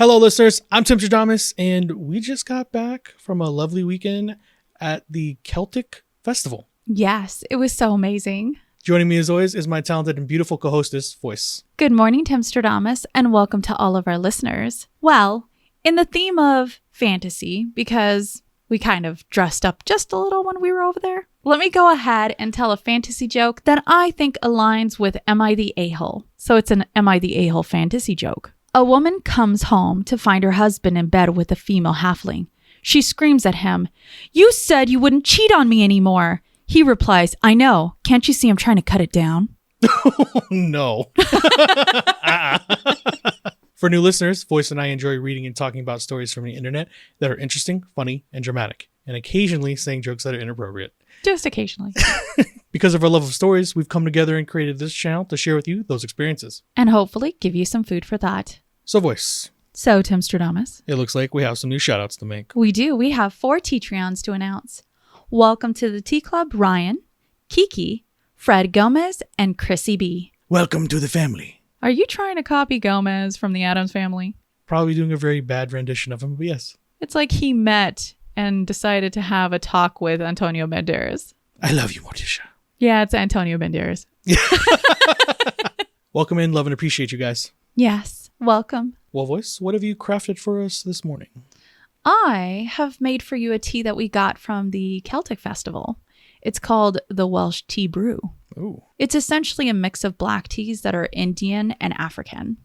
Hello, listeners. I'm Timstradamus, and we just got back from a lovely weekend at the Celtic Festival. Yes, it was so amazing. Joining me, as always, is my talented and beautiful co-hostess, Voyse. Good morning, Timstradamus, and welcome to all of our listeners. Well, in the theme of fantasy, because we kind of dressed up just a little when we were over there, let me go ahead and tell a fantasy joke that I think aligns with Am I the A-hole? So it's an Am I the A-hole fantasy joke. A woman comes home to find her husband in bed with a female halfling. She screams at him, "You said you wouldn't cheat on me anymore." He replies, "I know. Can't you see I'm trying to cut it down?" No. For new listeners, Voyse and I enjoy reading and talking about stories from the internet that are interesting, funny, and dramatic, and occasionally saying jokes that are inappropriate. Just occasionally. Because of our love of stories, we've come together and created this channel to share with you those experiences. And hopefully give you some food for thought. So, Voyse. So, Timstradamus. It looks like we have some new shout-outs to make. We do. We have 4 Patreons to announce. Welcome to the Tea Club, Ryan, Kiki, Fred Gomez, and Chrissy B. Welcome to the family. Are you trying to copy Gomez from the Addams Family? Probably doing a very bad rendition of him, but yes. It's like he met and decided to have a talk with Antonio Banderas. I love you, Morticia. Yeah, it's Antonio Banderas. Welcome in, love and appreciate you guys. Yes, welcome. Well, Voyse, what have you crafted for us this morning? I have made for you a tea that we got from the Celtic Festival. It's called the Welsh Tea Brew. Ooh. It's essentially a mix of black teas that are Indian and African.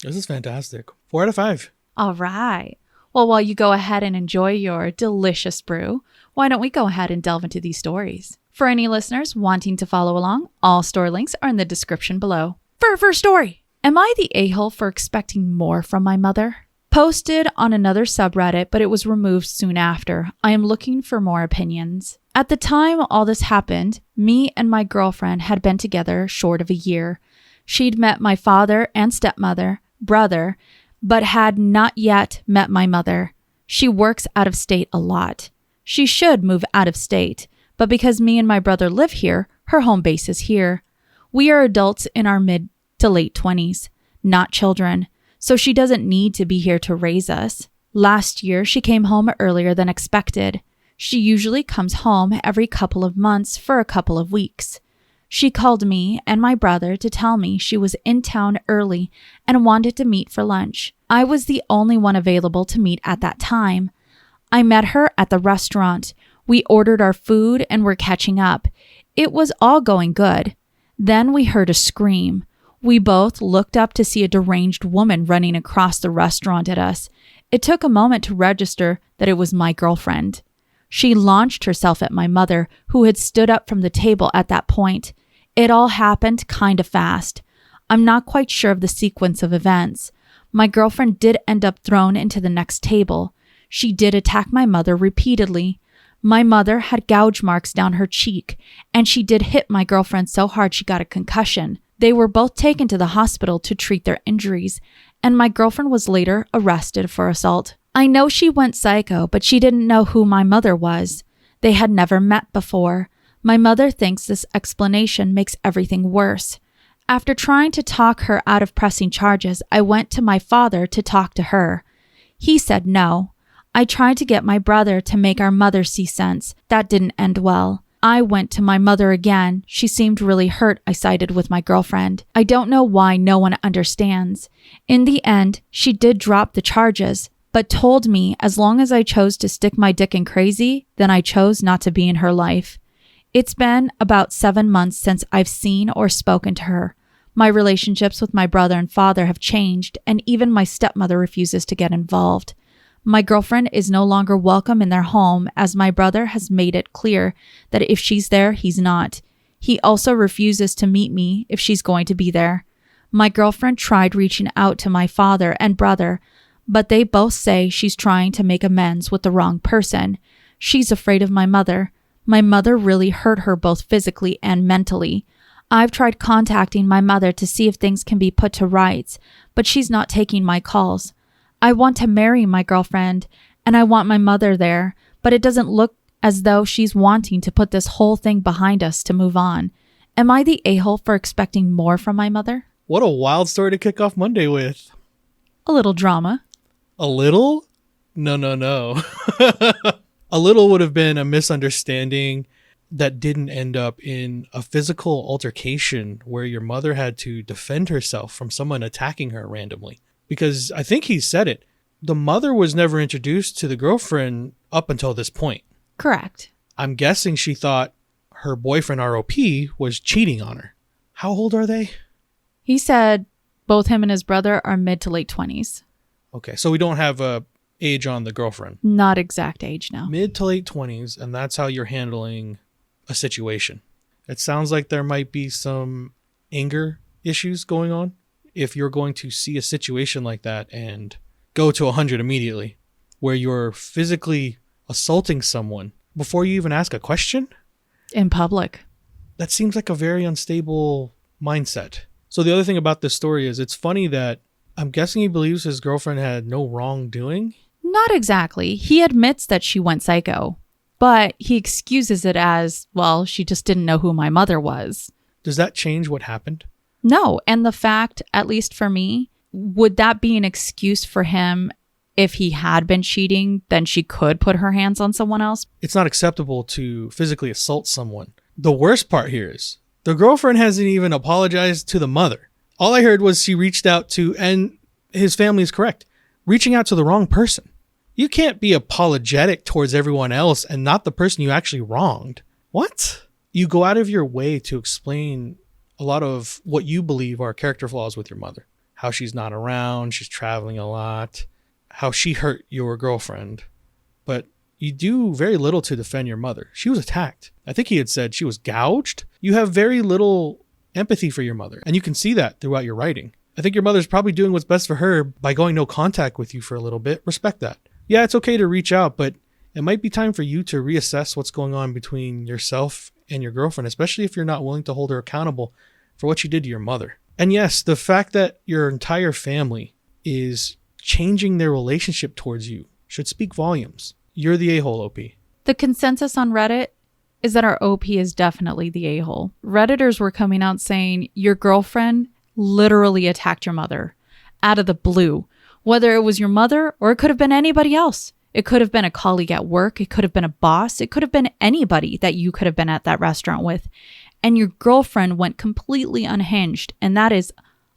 This is fantastic. 4 out of 5. All right. Well, while you go ahead and enjoy your delicious brew, why don't we go ahead and delve into these stories? For any listeners wanting to follow along, all store links are in the description below. For our first story, am I the a-hole for expecting more from my mother? Posted on another subreddit, but it was removed soon after. I am looking for more opinions. At the time all this happened, me and my girlfriend had been together short of a year. She'd met my father and stepmother, brother, but had not yet met my mother. She works out of state a lot. She should move out of state, but because me and my brother live here, her home base is here. We are adults in our mid to late 20s, not children, so she doesn't need to be here to raise us. Last year, she came home earlier than expected. She usually comes home every couple of months for a couple of weeks. She called me and my brother to tell me she was in town early and wanted to meet for lunch. I was the only one available to meet at that time. I met her at the restaurant. We ordered our food and were catching up. It was all going good. Then we heard a scream. We both looked up to see a deranged woman running across the restaurant at us. It took a moment to register that it was my girlfriend. She launched herself at my mother, who had stood up from the table at that point. It all happened kind of fast. I'm not quite sure of the sequence of events. My girlfriend did end up thrown into the next table. She did attack my mother repeatedly. My mother had gouge marks down her cheek, and she did hit my girlfriend so hard she got a concussion. They were both taken to the hospital to treat their injuries, and my girlfriend was later arrested for assault. I know she went psycho, but she didn't know who my mother was. They had never met before. My mother thinks this explanation makes everything worse. After trying to talk her out of pressing charges, I went to my father to talk to her. He said no. I tried to get my brother to make our mother see sense. That didn't end well. I went to my mother again. She seemed really hurt I sided with my girlfriend. I don't know why no one understands. In the end, she did drop the charges, but told me as long as I chose to stick my dick in crazy, then I chose not to be in her life. It's been about 7 months since I've seen or spoken to her. My relationships with my brother and father have changed, and even my stepmother refuses to get involved. My girlfriend is no longer welcome in their home, as my brother has made it clear that if she's there, he's not. He also refuses to meet me if she's going to be there. My girlfriend tried reaching out to my father and brother, but they both say she's trying to make amends with the wrong person. She's afraid of my mother. My mother really hurt her both physically and mentally. I've tried contacting my mother to see if things can be put to rights, but she's not taking my calls. I want to marry my girlfriend, and I want my mother there, but it doesn't look as though she's wanting to put this whole thing behind us to move on. Am I the a-hole for expecting more from my mother? What a wild story to kick off Monday with. A little drama. A little? No. A little would have been a misunderstanding that didn't end up in a physical altercation where your mother had to defend herself from someone attacking her randomly. Because I think he said it. The mother was never introduced to the girlfriend up until this point. Correct. I'm guessing she thought her boyfriend ROP was cheating on her. How old are they? He said both him and his brother are mid to late 20s. Okay, so we don't have a age on the girlfriend. Not exact age, no. Mid to late 20s, and that's how you're handling a situation. It sounds like there might be some anger issues going on if you're going to see a situation like that and go to 100 immediately, where you're physically assaulting someone before you even ask a question. In public. That seems like a very unstable mindset. So the other thing about this story is it's funny that I'm guessing he believes his girlfriend had no wrongdoing. Not exactly. He admits that she went psycho, but he excuses it as, well, she just didn't know who my mother was. Does that change what happened? No. And the fact, at least for me, would that be an excuse for him if he had been cheating, then she could put her hands on someone else? It's not acceptable to physically assault someone. The worst part here is the girlfriend hasn't even apologized to the mother. All I heard was she reached out to, and his family is correct, reaching out to the wrong person. You can't be apologetic towards everyone else and not the person you actually wronged. What? You go out of your way to explain a lot of what you believe are character flaws with your mother. How she's not around, she's traveling a lot, how she hurt your girlfriend. But you do very little to defend your mother. She was attacked. I think he had said she was gouged. You have very little empathy for your mother, and you can see that throughout your writing. I think your mother's probably doing what's best for her by going no contact with you for a little bit. Respect that. Yeah, it's okay to reach out, but it might be time for you to reassess what's going on between yourself and your girlfriend, especially if you're not willing to hold her accountable for what she did to your mother. And yes, the fact that your entire family is changing their relationship towards you should speak volumes. You're the a-hole, OP. The consensus on Reddit is that our OP is definitely the a-hole. Redditors were coming out saying your girlfriend literally attacked your mother out of the blue. Whether it was your mother or it could have been anybody else. It could have been a colleague at work. It could have been a boss. It could have been anybody that you could have been at that restaurant with. And your girlfriend went completely unhinged. And that is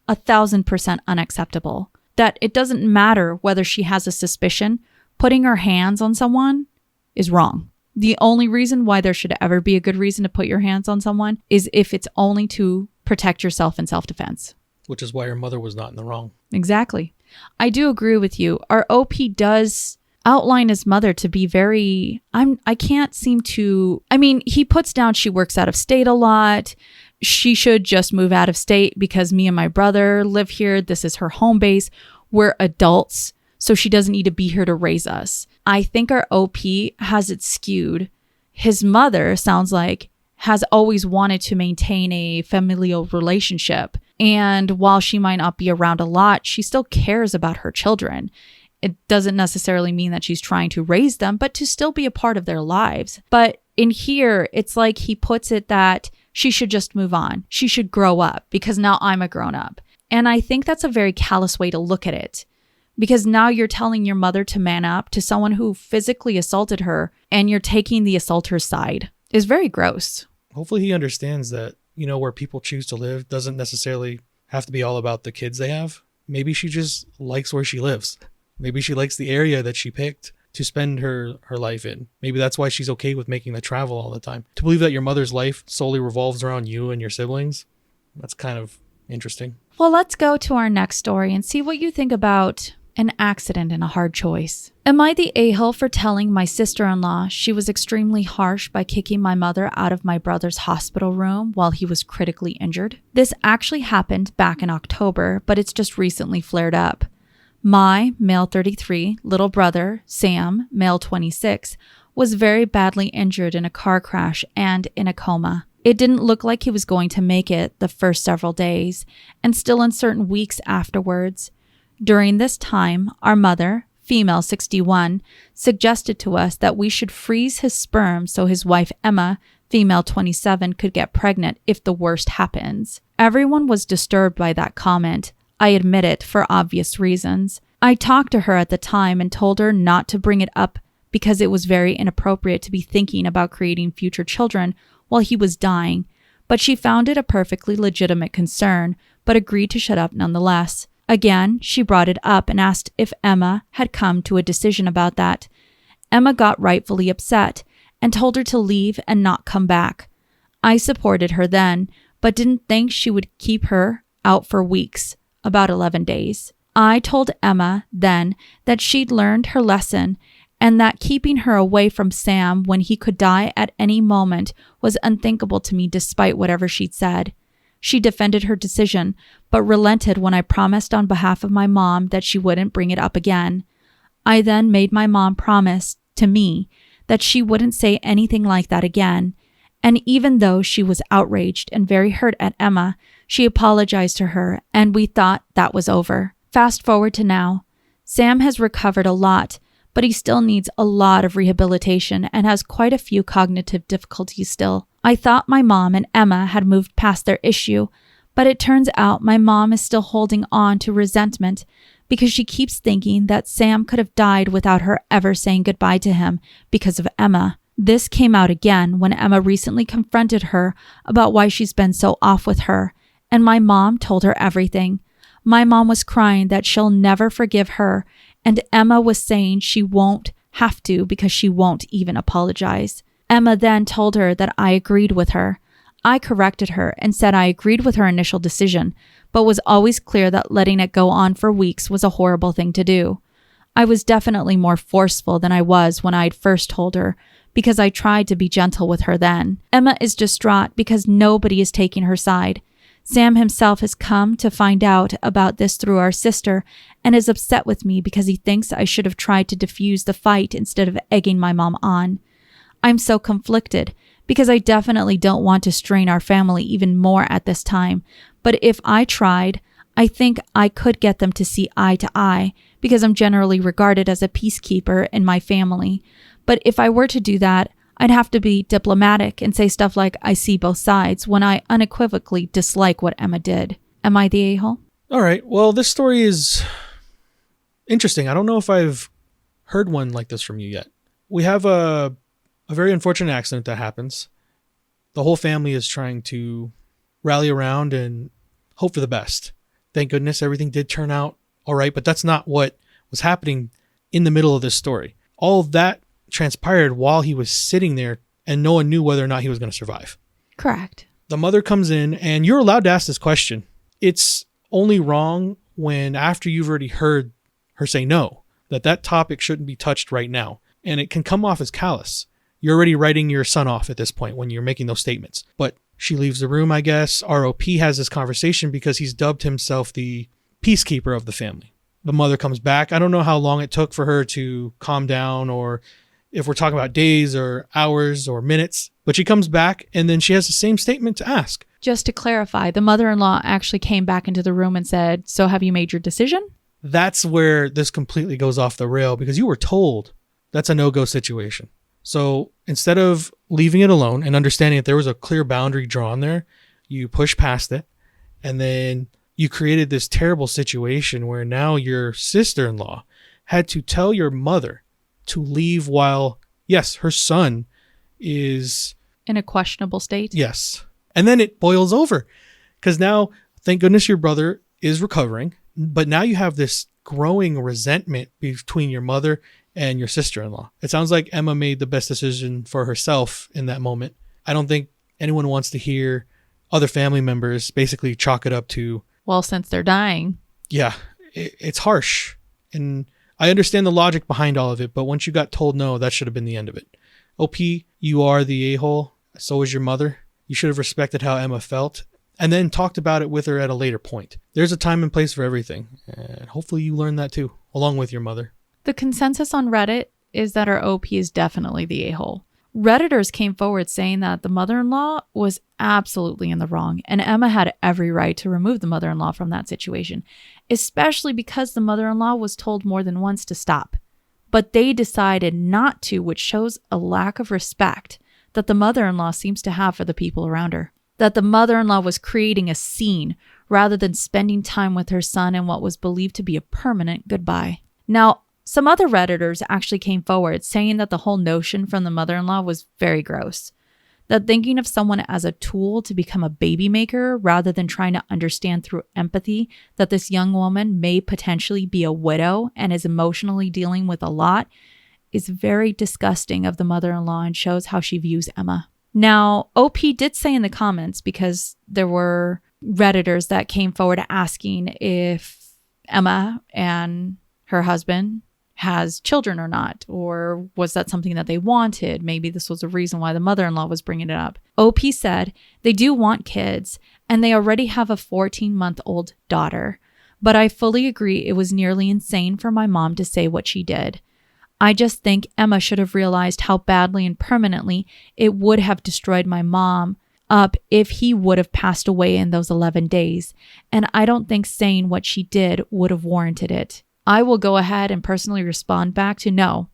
1,000% unacceptable. That it doesn't matter whether she has a suspicion. Putting her hands on someone is wrong. The only reason why there should ever be a good reason to put your hands on someone is if it's only to protect yourself in self-defense. Which is why your mother was not in the wrong. Exactly. I do agree with you. Our OP does outline his mother to be very, I can't seem to, he puts down she works out of state a lot. She should just move out of state because me and my brother live here. This is her home base. We're adults, so she doesn't need to be here to raise us. I think our OP has it skewed. His mother sounds like has always wanted to maintain a familial relationship. And while she might not be around a lot, she still cares about her children. It doesn't necessarily mean that she's trying to raise them, but to still be a part of their lives. But in here, it's like he puts it that she should just move on. She should grow up because now I'm a grown up. And I think that's a very callous way to look at it. Because now you're telling your mother to man up to someone who physically assaulted her and you're taking the assaulter's side. It's very gross. Hopefully he understands that, where people choose to live doesn't necessarily have to be all about the kids they have. Maybe she just likes where she lives. Maybe she likes the area that she picked to spend her life in. Maybe that's why she's okay with making the travel all the time. To believe that your mother's life solely revolves around you and your siblings, that's kind of interesting. Well, let's go to our next story and see what you think about an accident and a hard choice. Am I the a-hole for telling my sister-in-law she was extremely harsh by kicking my mother out of my brother's hospital room while he was critically injured? This actually happened back in October, but it's just recently flared up. My, male 33, little brother, Sam, male 26, was very badly injured in a car crash and in a coma. It didn't look like he was going to make it the first several days, and still in certain weeks afterwards. During this time, our mother, female 61, suggested to us that we should freeze his sperm so his wife Emma, female 27, could get pregnant if the worst happens. Everyone was disturbed by that comment. I admit it, for obvious reasons. I talked to her at the time and told her not to bring it up because it was very inappropriate to be thinking about creating future children while he was dying, but she found it a perfectly legitimate concern, but agreed to shut up nonetheless. Again, she brought it up and asked if Emma had come to a decision about that. Emma got rightfully upset and told her to leave and not come back. I supported her then, but didn't think she would keep her out for weeks, about 11 days. I told Emma then that she'd learned her lesson and that keeping her away from Sam when he could die at any moment was unthinkable to me despite whatever she'd said. She defended her decision, but relented when I promised on behalf of my mom that she wouldn't bring it up again. I then made my mom promise to me that she wouldn't say anything like that again, and even though she was outraged and very hurt at Emma, she apologized to her and we thought that was over. Fast forward to now. Sam has recovered a lot, but he still needs a lot of rehabilitation and has quite a few cognitive difficulties still. I thought my mom and Emma had moved past their issue, but it turns out my mom is still holding on to resentment because she keeps thinking that Sam could have died without her ever saying goodbye to him because of Emma. This came out again when Emma recently confronted her about why she's been so off with her, and my mom told her everything. My mom was crying that she'll never forgive her, and Emma was saying she won't have to because she won't even apologize. Emma then told her that I agreed with her. I corrected her and said I agreed with her initial decision, but was always clear that letting it go on for weeks was a horrible thing to do. I was definitely more forceful than I was when I'd first told her, because I tried to be gentle with her then. Emma is distraught because nobody is taking her side. Sam himself has come to find out about this through our sister and is upset with me because he thinks I should have tried to defuse the fight instead of egging my mom on. I'm so conflicted because I definitely don't want to strain our family even more at this time, but if I tried, I think I could get them to see eye to eye because I'm generally regarded as a peacekeeper in my family. But if I were to do that, I'd have to be diplomatic and say stuff like I see both sides when I unequivocally dislike what Emma did. Am I the a-hole? All right. Well, this story is interesting. I don't know if I've heard one like this from you yet. We have a very unfortunate accident that happens. The whole family is trying to rally around and hope for the best. Thank goodness everything did turn out all right, but that's not what was happening in the middle of this story. All of that transpired while he was sitting there and no one knew whether or not he was going to survive. Correct. The mother comes in and you're allowed to ask this question. It's only wrong when after you've already heard her say no, that topic shouldn't be touched right now. And it can come off as callous. You're already writing your son off at this point when you're making those statements. But she leaves the room, I guess. ROP has this conversation because he's dubbed himself the peacekeeper of the family. The mother comes back. I don't know how long it took for her to calm down or if we're talking about days or hours or minutes, but she comes back and then she has the same statement to ask. Just to clarify, the mother-in-law actually came back into the room and said, "So have you made your decision?" That's where this completely goes off the rail because you were told that's a no-go situation. So instead of leaving it alone and understanding that there was a clear boundary drawn there, you push past it and then you created this terrible situation where now your sister-in-law had to tell your mother to leave while, yes, her son is in a questionable state. Yes. And then it boils over because now, thank goodness your brother is recovering, but now you have this growing resentment between your mother and your sister-in-law. It sounds like Emma made the best decision for herself in that moment. I don't think anyone wants to hear other family members basically chalk it up to, well, since they're dying. Yeah, it's harsh. And I understand the logic behind all of it, but once you got told no, that should have been the end of it. OP, you are the a-hole. So is your mother. You should have respected how Emma felt and then talked about it with her at a later point. There's a time and place for everything. And hopefully you learn that too, along with your mother. The consensus on Reddit is that our OP is definitely the a-hole. Redditors came forward saying that the mother-in-law was absolutely in the wrong, and Emma had every right to remove the mother-in-law from that situation, especially because the mother-in-law was told more than once to stop. But they decided not to, which shows a lack of respect that the mother-in-law seems to have for the people around her. that the mother-in-law was creating a scene rather than spending time with her son in what was believed to be a permanent goodbye. Now, some other Redditors actually came forward saying that the whole notion from the mother-in-law was very gross. That thinking of someone as a tool to become a baby maker rather than trying to understand through empathy that this young woman may potentially be a widow and is emotionally dealing with a lot is very disgusting of the mother-in-law and shows how she views Emma. Now, OP did say in the comments, because there were Redditors that came forward asking if Emma and her husband has children or not, or was that something that they wanted? Maybe this was a reason why the mother-in-law was bringing it up. OP said they do want kids, and they already have a 14-month-old daughter. But I fully agree it was nearly insane for my mom to say what she did. I just think Emma should have realized how badly and permanently it would have destroyed my mom up if he would have passed away in those 11 days, and I don't think saying what she did would have warranted it. I will go ahead and personally respond back to no,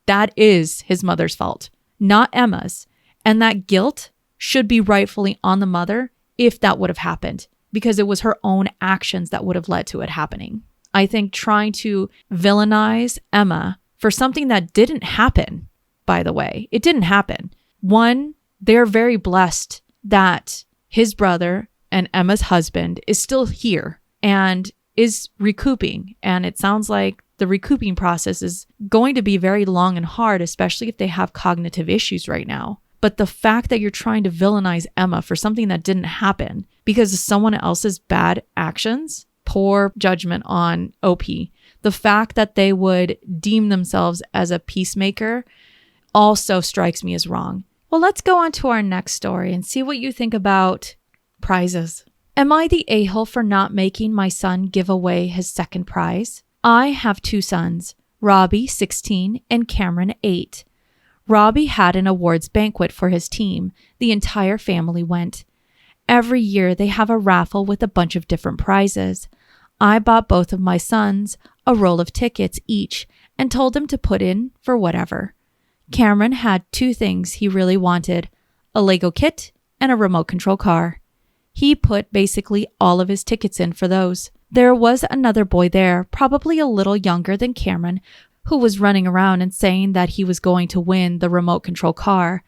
that is his mother's fault, not Emma's. And that guilt should be rightfully on the mother if that would have happened, because it was her own actions that would have led to it happening. I think trying to villainize Emma for something that didn't happen, by the way, it didn't happen. One, they're very blessed that his brother and Emma's husband is still here and is recouping. And it sounds like the recouping process is going to be very long and hard, especially if they have cognitive issues right now. But the fact that you're trying to villainize Emma for something that didn't happen because of someone else's bad actions, poor judgment on OP. The fact that they would deem themselves as a peacemaker also strikes me as wrong. Well, let's go on to our next story and see what you think about prizes. Am I the a-hole for not making my son give away his second prize? I have two sons, Robbie, 16, and Cameron, 8. Robbie had an awards banquet for his team. The entire family went. Every year they have a raffle with a bunch of different prizes. I bought both of my sons a roll of tickets each and told them to put in for whatever. Cameron had two things he really wanted, a Lego kit and a remote control car. He put basically all of his tickets in for those. There was another boy there, probably a little younger than Cameron, who was running around and saying that he was going to win the remote control car.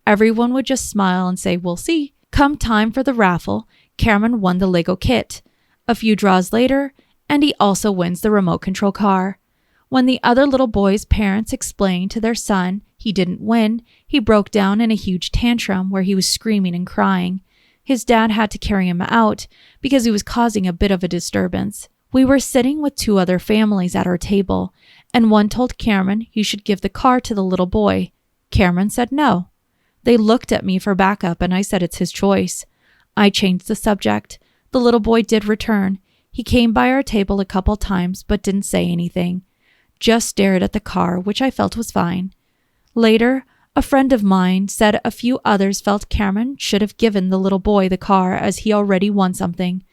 Everyone would just smile and say, "We'll see." Come time for the raffle, Cameron won the Lego kit. A few draws later, and he also wins the remote control car. When the other little boy's parents explained to their son he didn't win, he broke down in a huge tantrum where he was screaming and crying. His dad had to carry him out because he was causing a bit of a disturbance. We were sitting with two other families at our table, and one told Cameron he should give the car to the little boy. Cameron said no. They looked at me for backup, and I said it's his choice. I changed the subject. The little boy did return. He came by our table a couple times but didn't say anything. Just stared at the car, which I felt was fine. Later, a friend of mine said a few others felt Cameron should have given the little boy the car as he already won something.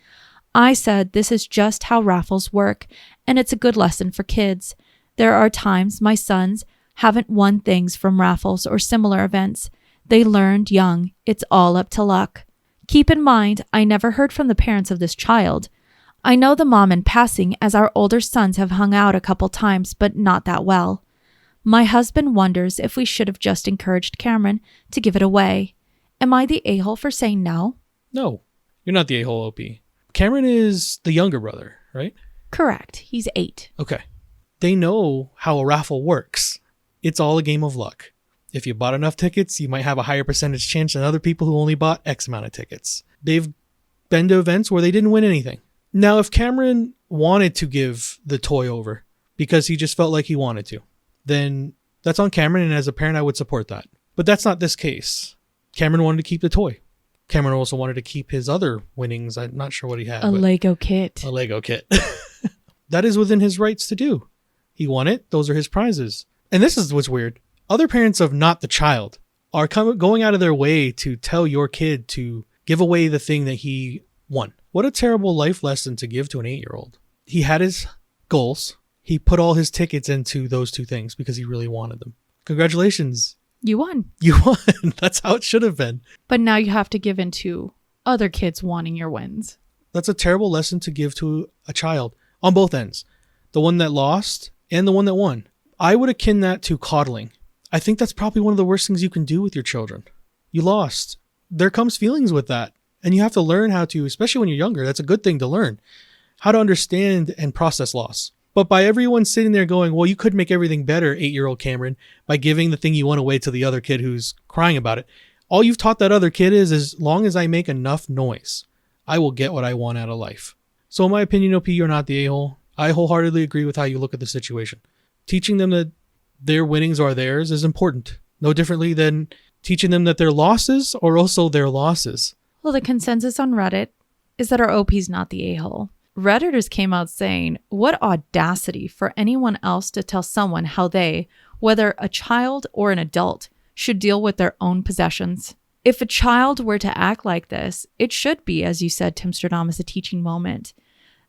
I said this is just how raffles work, and it's a good lesson for kids. There are times my sons haven't won things from raffles or similar events. They learned young. It's all up to luck. Keep in mind, I never heard from the parents of this child. I know the mom in passing as our older sons have hung out a couple times, but not that well. My husband wonders if we should have just encouraged Cameron to give it away. Am I the a-hole for saying no? No, you're not the a-hole, OP. Cameron is the younger brother, right? Correct. He's 8. Okay. They know how a raffle works. It's all a game of luck. If you bought enough tickets, you might have a higher percentage chance than other people who only bought X amount of tickets. They've been to events where they didn't win anything. Now, if Cameron wanted to give the toy over because he just felt like he wanted to, then that's on Cameron, and as a parent, I would support that. But that's not this case. Cameron wanted to keep the toy. Cameron also wanted to keep his other winnings. I'm not sure what he had. A Lego kit. A Lego kit. That is within his rights to do. He won it. Those are his prizes. And this is what's weird. Other parents of not the child are going out of their way to tell your kid to give away the thing that he won. What a terrible life lesson to give to an 8-year-old. He had his goals. He put all his tickets into those two things because he really wanted them. Congratulations. You won. You won. That's how it should have been. But now you have to give in to other kids wanting your wins. That's a terrible lesson to give to a child on both ends. The one that lost and the one that won. I would akin that to coddling. I think that's probably one of the worst things you can do with your children. You lost. There comes feelings with that. And you have to learn how to, especially when you're younger, that's a good thing to learn, how to understand and process loss. But by everyone sitting there going, well, you could make everything better, 8-year-old Cameron, by giving the thing you want away to the other kid who's crying about it. All you've taught that other kid is, as long as I make enough noise, I will get what I want out of life. So in my opinion, OP, you're not the a-hole. I wholeheartedly agree with how you look at the situation. Teaching them that their winnings are theirs is important. No differently than teaching them that their losses are also their losses. Well, the consensus on Reddit is that our OP's not the a-hole. Redditors came out saying, what audacity for anyone else to tell someone how they, whether a child or an adult, should deal with their own possessions. If a child were to act like this, it should be, as you said, Timstradamus, a teaching moment.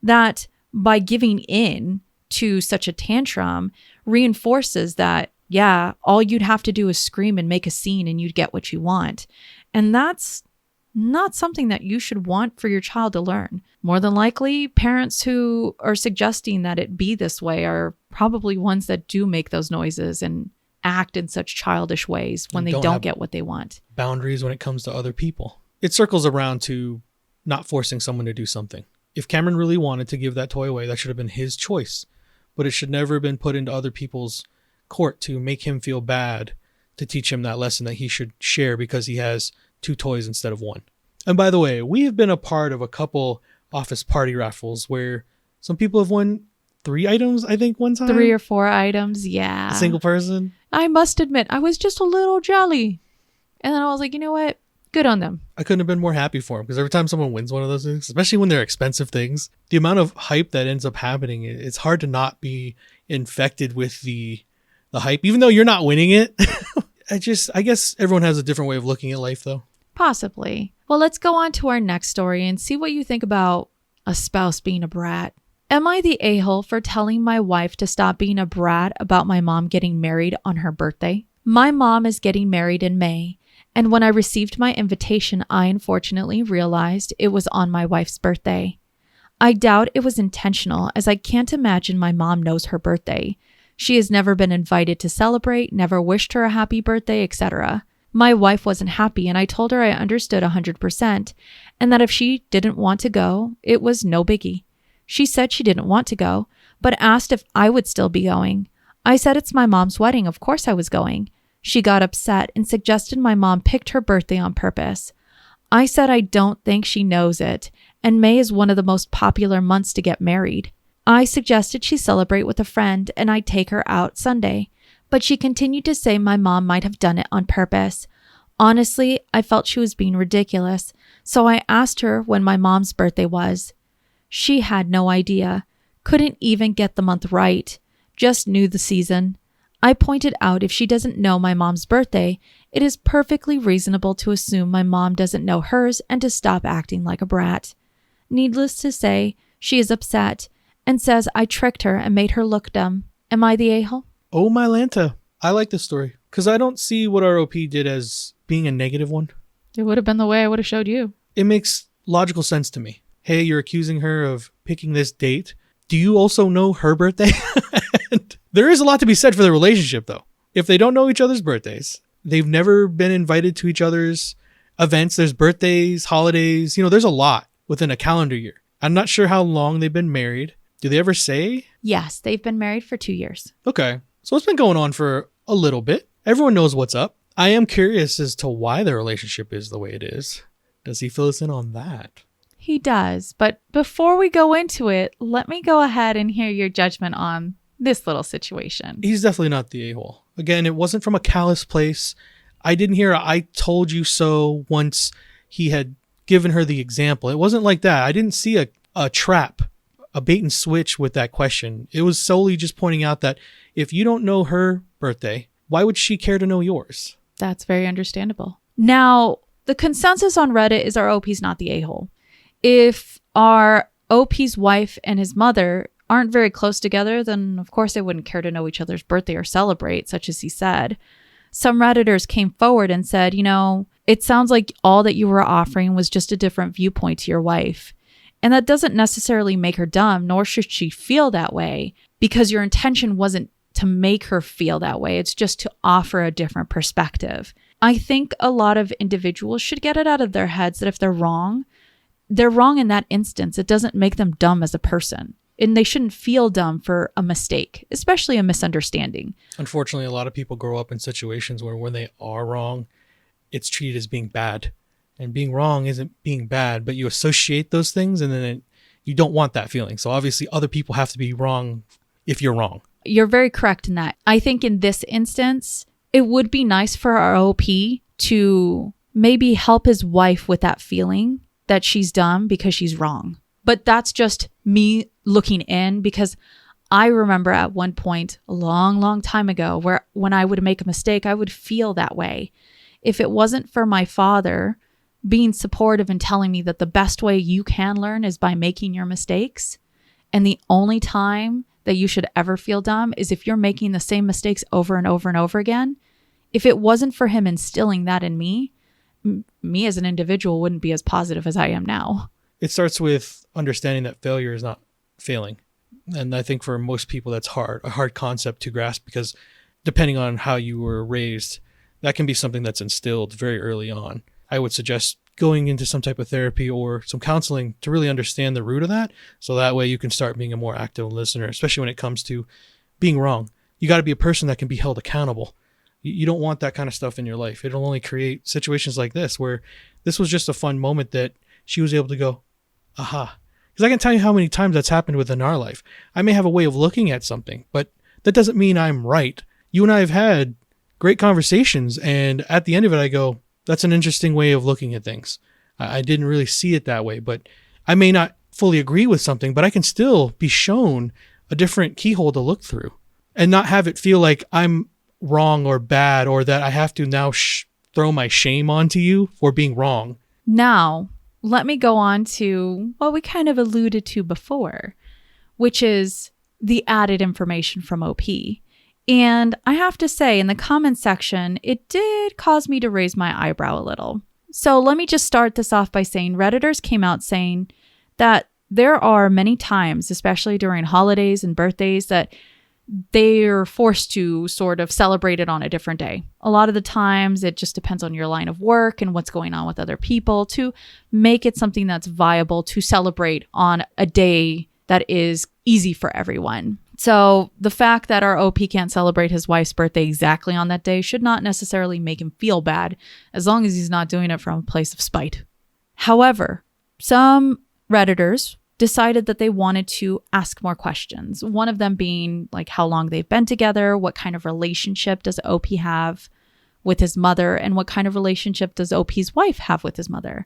That by giving in to such a tantrum reinforces that, yeah, all you'd have to do is scream and make a scene and you'd get what you want. And that's not something that you should want for your child to learn. More than likely, parents who are suggesting that it be this way are probably ones that do make those noises and act in such childish ways when they don't get what they want. Boundaries when it comes to other people. It circles around to not forcing someone to do something. If Cameron really wanted to give that toy away, that should have been his choice. But it should never have been put into other people's court to make him feel bad, to teach him that lesson that he should share because he has 2 toys instead of 1. And by the way, we have been a part of a couple office party raffles where some people have won 3 items, I think, one time. 3 or 4 items, yeah. A single person. I must admit, I was just a little jelly. And then I was like, you know what? Good on them. I couldn't have been more happy for him because every time someone wins one of those things, especially when they're expensive things, the amount of hype that ends up happening, it's hard to not be infected with the hype, even though you're not winning it. I guess everyone has a different way of looking at life, though. Possibly. Well, let's go on to our next story and see what you think about a spouse being a brat. Am I the a-hole for telling my wife to stop being a brat about my mom getting married on her birthday? My mom is getting married in May, and when I received my invitation, I unfortunately realized it was on my wife's birthday. I doubt it was intentional, as I can't imagine my mom knows her birthday. She has never been invited to celebrate, never wished her a happy birthday, etc. My wife wasn't happy, and I told her I understood 100%, and that if she didn't want to go, it was no biggie. She said she didn't want to go, but asked if I would still be going. I said it's my mom's wedding, of course I was going. She got upset and suggested my mom picked her birthday on purpose. I said I don't think she knows it, and May is one of the most popular months to get married. I suggested she celebrate with a friend and I'd take her out Sunday, but she continued to say my mom might have done it on purpose. Honestly, I felt she was being ridiculous, so I asked her when my mom's birthday was. She had no idea, couldn't even get the month right, just knew the season. I pointed out if she doesn't know my mom's birthday, it is perfectly reasonable to assume my mom doesn't know hers and to stop acting like a brat. Needless to say, she is upset and says I tricked her and made her look dumb. Am I the a-hole? Oh, my Lanta. I like this story because I don't see what our OP did as being a negative one. It would have been the way I would have showed you. It makes logical sense to me. Hey, you're accusing her of picking this date. Do you also know her birthday? And there is a lot to be said for the relationship, though. If they don't know each other's birthdays, they've never been invited to each other's events. There's birthdays, holidays. There's a lot within a calendar year. I'm not sure how long they've been married. Do they ever say? Yes, they've been married for 2 years. Okay. So it's been going on for a little bit. Everyone knows what's up. I am curious as to why their relationship is the way it is. Does he fill us in on that? He does. But before we go into it, let me go ahead and hear your judgment on this little situation. He's definitely not the a-hole. Again, it wasn't from a callous place. I didn't hear a "I told you so" once he had given her the example. It wasn't like that. I didn't see a trap, a bait and switch with that question. It was solely just pointing out that if you don't know her birthday, why would she care to know yours? That's very understandable. Now, the consensus on Reddit is our OP's not the a-hole. If our OP's wife and his mother aren't very close together, then of course they wouldn't care to know each other's birthday or celebrate, such as he said. Some Redditors came forward and said, It sounds like all that you were offering was just a different viewpoint to your wife. And that doesn't necessarily make her dumb, nor should she feel that way, because your intention wasn't to make her feel that way. It's just to offer a different perspective. I think a lot of individuals should get it out of their heads that if they're wrong in that instance. It doesn't make them dumb as a person. And they shouldn't feel dumb for a mistake, especially a misunderstanding. Unfortunately, a lot of people grow up in situations where when they are wrong, it's treated as being bad. And being wrong isn't being bad, but you associate those things and then you don't want that feeling. So obviously other people have to be wrong if you're wrong. You're very correct in that. I think in this instance, it would be nice for our OP to maybe help his wife with that feeling that she's dumb because she's wrong. But that's just me looking in, because I remember at one point a long, long time ago where when I would make a mistake, I would feel that way. If it wasn't for my father being supportive and telling me that the best way you can learn is by making your mistakes, and the only time that you should ever feel dumb is if you're making the same mistakes over and over and over again. If it wasn't for him instilling that in me as an individual wouldn't be as positive as I am now. It starts with understanding that failure is not failing. And I think for most people that's a hard concept to grasp, because depending on how you were raised, that can be something that's instilled very early on. I would suggest going into some type of therapy or some counseling to really understand the root of that. So that way you can start being a more active listener, especially when it comes to being wrong. You got to be a person that can be held accountable. You don't want that kind of stuff in your life. It'll only create situations like this, where this was just a fun moment that she was able to go, aha. Because I can tell you how many times that's happened within our life. I may have a way of looking at something, but that doesn't mean I'm right. You and I have had great conversations, and at the end of it, I go, that's an interesting way of looking at things. I didn't really see it that way, but I may not fully agree with something, but I can still be shown a different keyhole to look through and not have it feel like I'm wrong or bad, or that I have to now throw my shame onto you for being wrong. Now, let me go on to what we kind of alluded to before, which is the added information from OP. And I have to say, in the comment section, it did cause me to raise my eyebrow a little. So let me just start this off by saying Redditors came out saying that there are many times, especially during holidays and birthdays, that they're forced to sort of celebrate it on a different day. A lot of the times it just depends on your line of work and what's going on with other people to make it something that's viable to celebrate on a day that is easy for everyone. So the fact that our OP can't celebrate his wife's birthday exactly on that day should not necessarily make him feel bad, as long as he's not doing it from a place of spite. However, some Redditors decided that they wanted to ask more questions. One of them being like how long they've been together, what kind of relationship does OP have with his mother, and what kind of relationship does OP's wife have with his mother.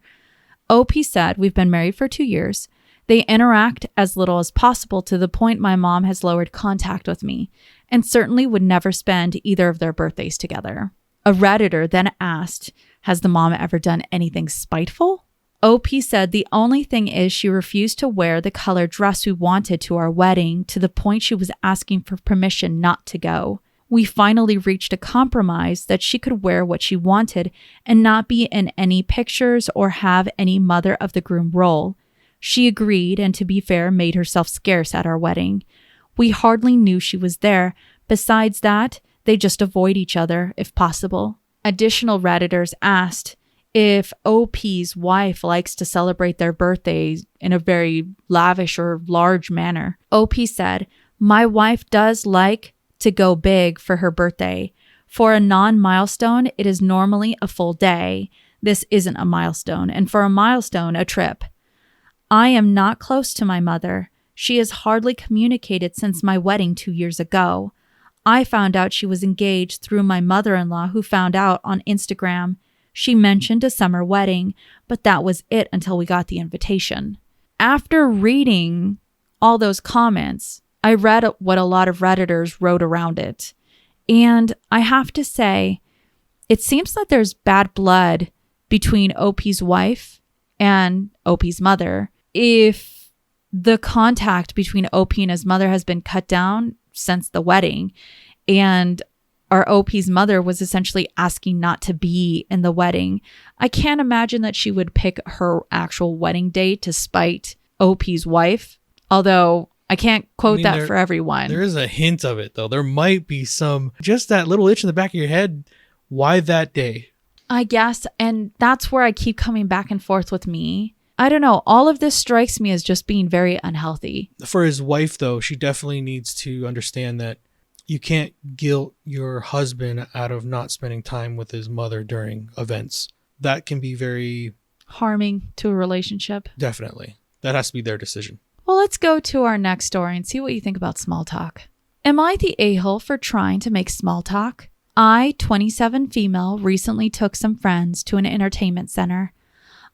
OP said, "We've been married for 2 years. They interact as little as possible, to the point my mom has lowered contact with me, and certainly would never spend either of their birthdays together." A Redditor then asked, "Has the mom ever done anything spiteful?" OP said the only thing is she refused to wear the color dress we wanted to our wedding, to the point she was asking for permission not to go. We finally reached a compromise that she could wear what she wanted and not be in any pictures or have any mother of the groom role. She agreed, and to be fair, made herself scarce at our wedding. We hardly knew she was there. Besides that, they just avoid each other if possible. Additional Redditors asked if OP's wife likes to celebrate their birthdays in a very lavish or large manner. OP said, "My wife does like to go big for her birthday. For a non-milestone, it is normally a full day. This isn't a milestone, and for a milestone, a trip. I am not close to my mother. She has hardly communicated since my wedding 2 years ago. I found out she was engaged through my mother-in-law, who found out on Instagram. She mentioned a summer wedding, but that was it until we got the invitation." After reading all those comments, I read what a lot of Redditors wrote around it. And I have to say, it seems that there's bad blood between OP's wife and OP's mother. If the contact between OP and his mother has been cut down since the wedding, and our OP's mother was essentially asking not to be in the wedding. I can't imagine that she would pick her actual wedding date to spite OP's wife, although I can't quote that for everyone. There is a hint of it, though. There might be just that little itch in the back of your head. Why that day? I guess, and that's where I keep coming back and forth with me. I don't know. All of this strikes me as just being very unhealthy. For his wife, though, she definitely needs to understand that you can't guilt your husband out of not spending time with his mother during events. That can be very harming to a relationship. Definitely. That has to be their decision. Well, let's go to our next story and see what you think about small talk. Am I the a-hole for trying to make small talk? I, 27 female, recently took some friends to an entertainment center.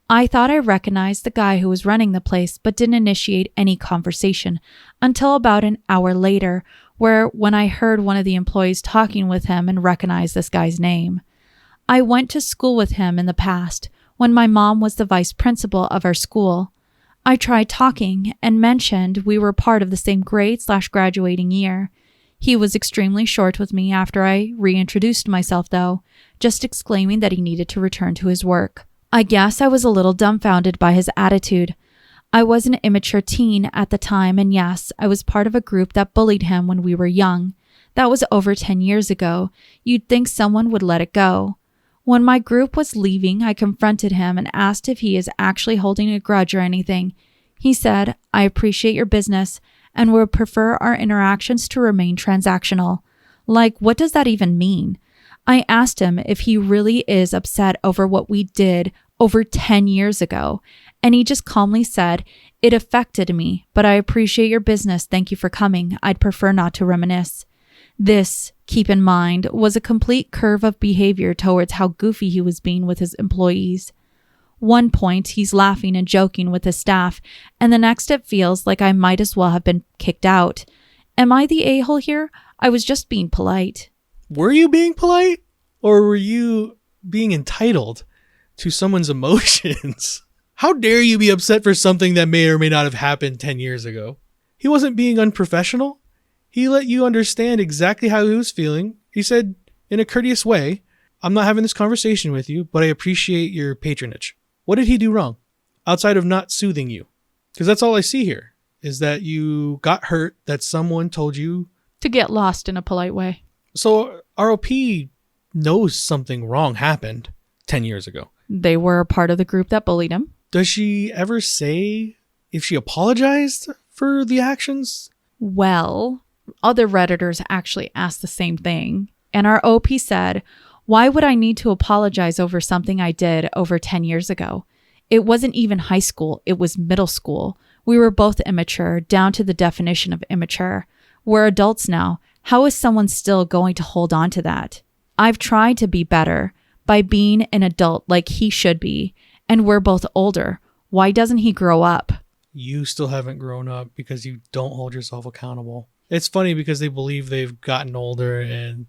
I thought I recognized the guy who was running the place, but didn't initiate any conversation until about an hour later, when I heard one of the employees talking with him and recognized this guy's name. I went to school with him in the past when my mom was the vice principal of our school. I tried talking and mentioned we were part of the same grade/graduating year. He was extremely short with me after I reintroduced myself, though, just exclaiming that he needed to return to his work. I guess I was a little dumbfounded by his attitude. I was an immature teen at the time, and yes, I was part of a group that bullied him when we were young. That was over 10 years ago. You'd think someone would let it go. When my group was leaving, I confronted him and asked if he is actually holding a grudge or anything. He said, "I appreciate your business and would prefer our interactions to remain transactional." Like, what does that even mean? I asked him if he really is upset over what we did over 10 years ago, and he just calmly said, "It affected me, but I appreciate your business. Thank you for coming. I'd prefer not to reminisce." This, keep in mind, was a complete curve of behavior towards how goofy he was being with his employees. One point, he's laughing and joking with his staff, and the next it feels like I might as well have been kicked out. Am I the a-hole here? I was just being polite. Were you being polite? Or were you being entitled to someone's emotions? How dare you be upset for something that may or may not have happened 10 years ago? He wasn't being unprofessional. He let you understand exactly how he was feeling. He said, in a courteous way, "I'm not having this conversation with you, but I appreciate your patronage." What did he do wrong? Outside of not soothing you? Because that's all I see here, is that you got hurt, that someone told you to get lost in a polite way. So ROP knows something wrong happened 10 years ago. They were a part of the group that bullied him. Does she ever say if she apologized for the actions? Well, other Redditors actually asked the same thing. And our OP said, "Why would I need to apologize over something I did over 10 years ago? It wasn't even high school. It was middle school. We were both immature, down to the definition of immature. We're adults now. How is someone still going to hold on to that? I've tried to be better by being an adult like he should be, and we're both older. Why doesn't he grow up?" You still haven't grown up because you don't hold yourself accountable. It's funny because they believe they've gotten older and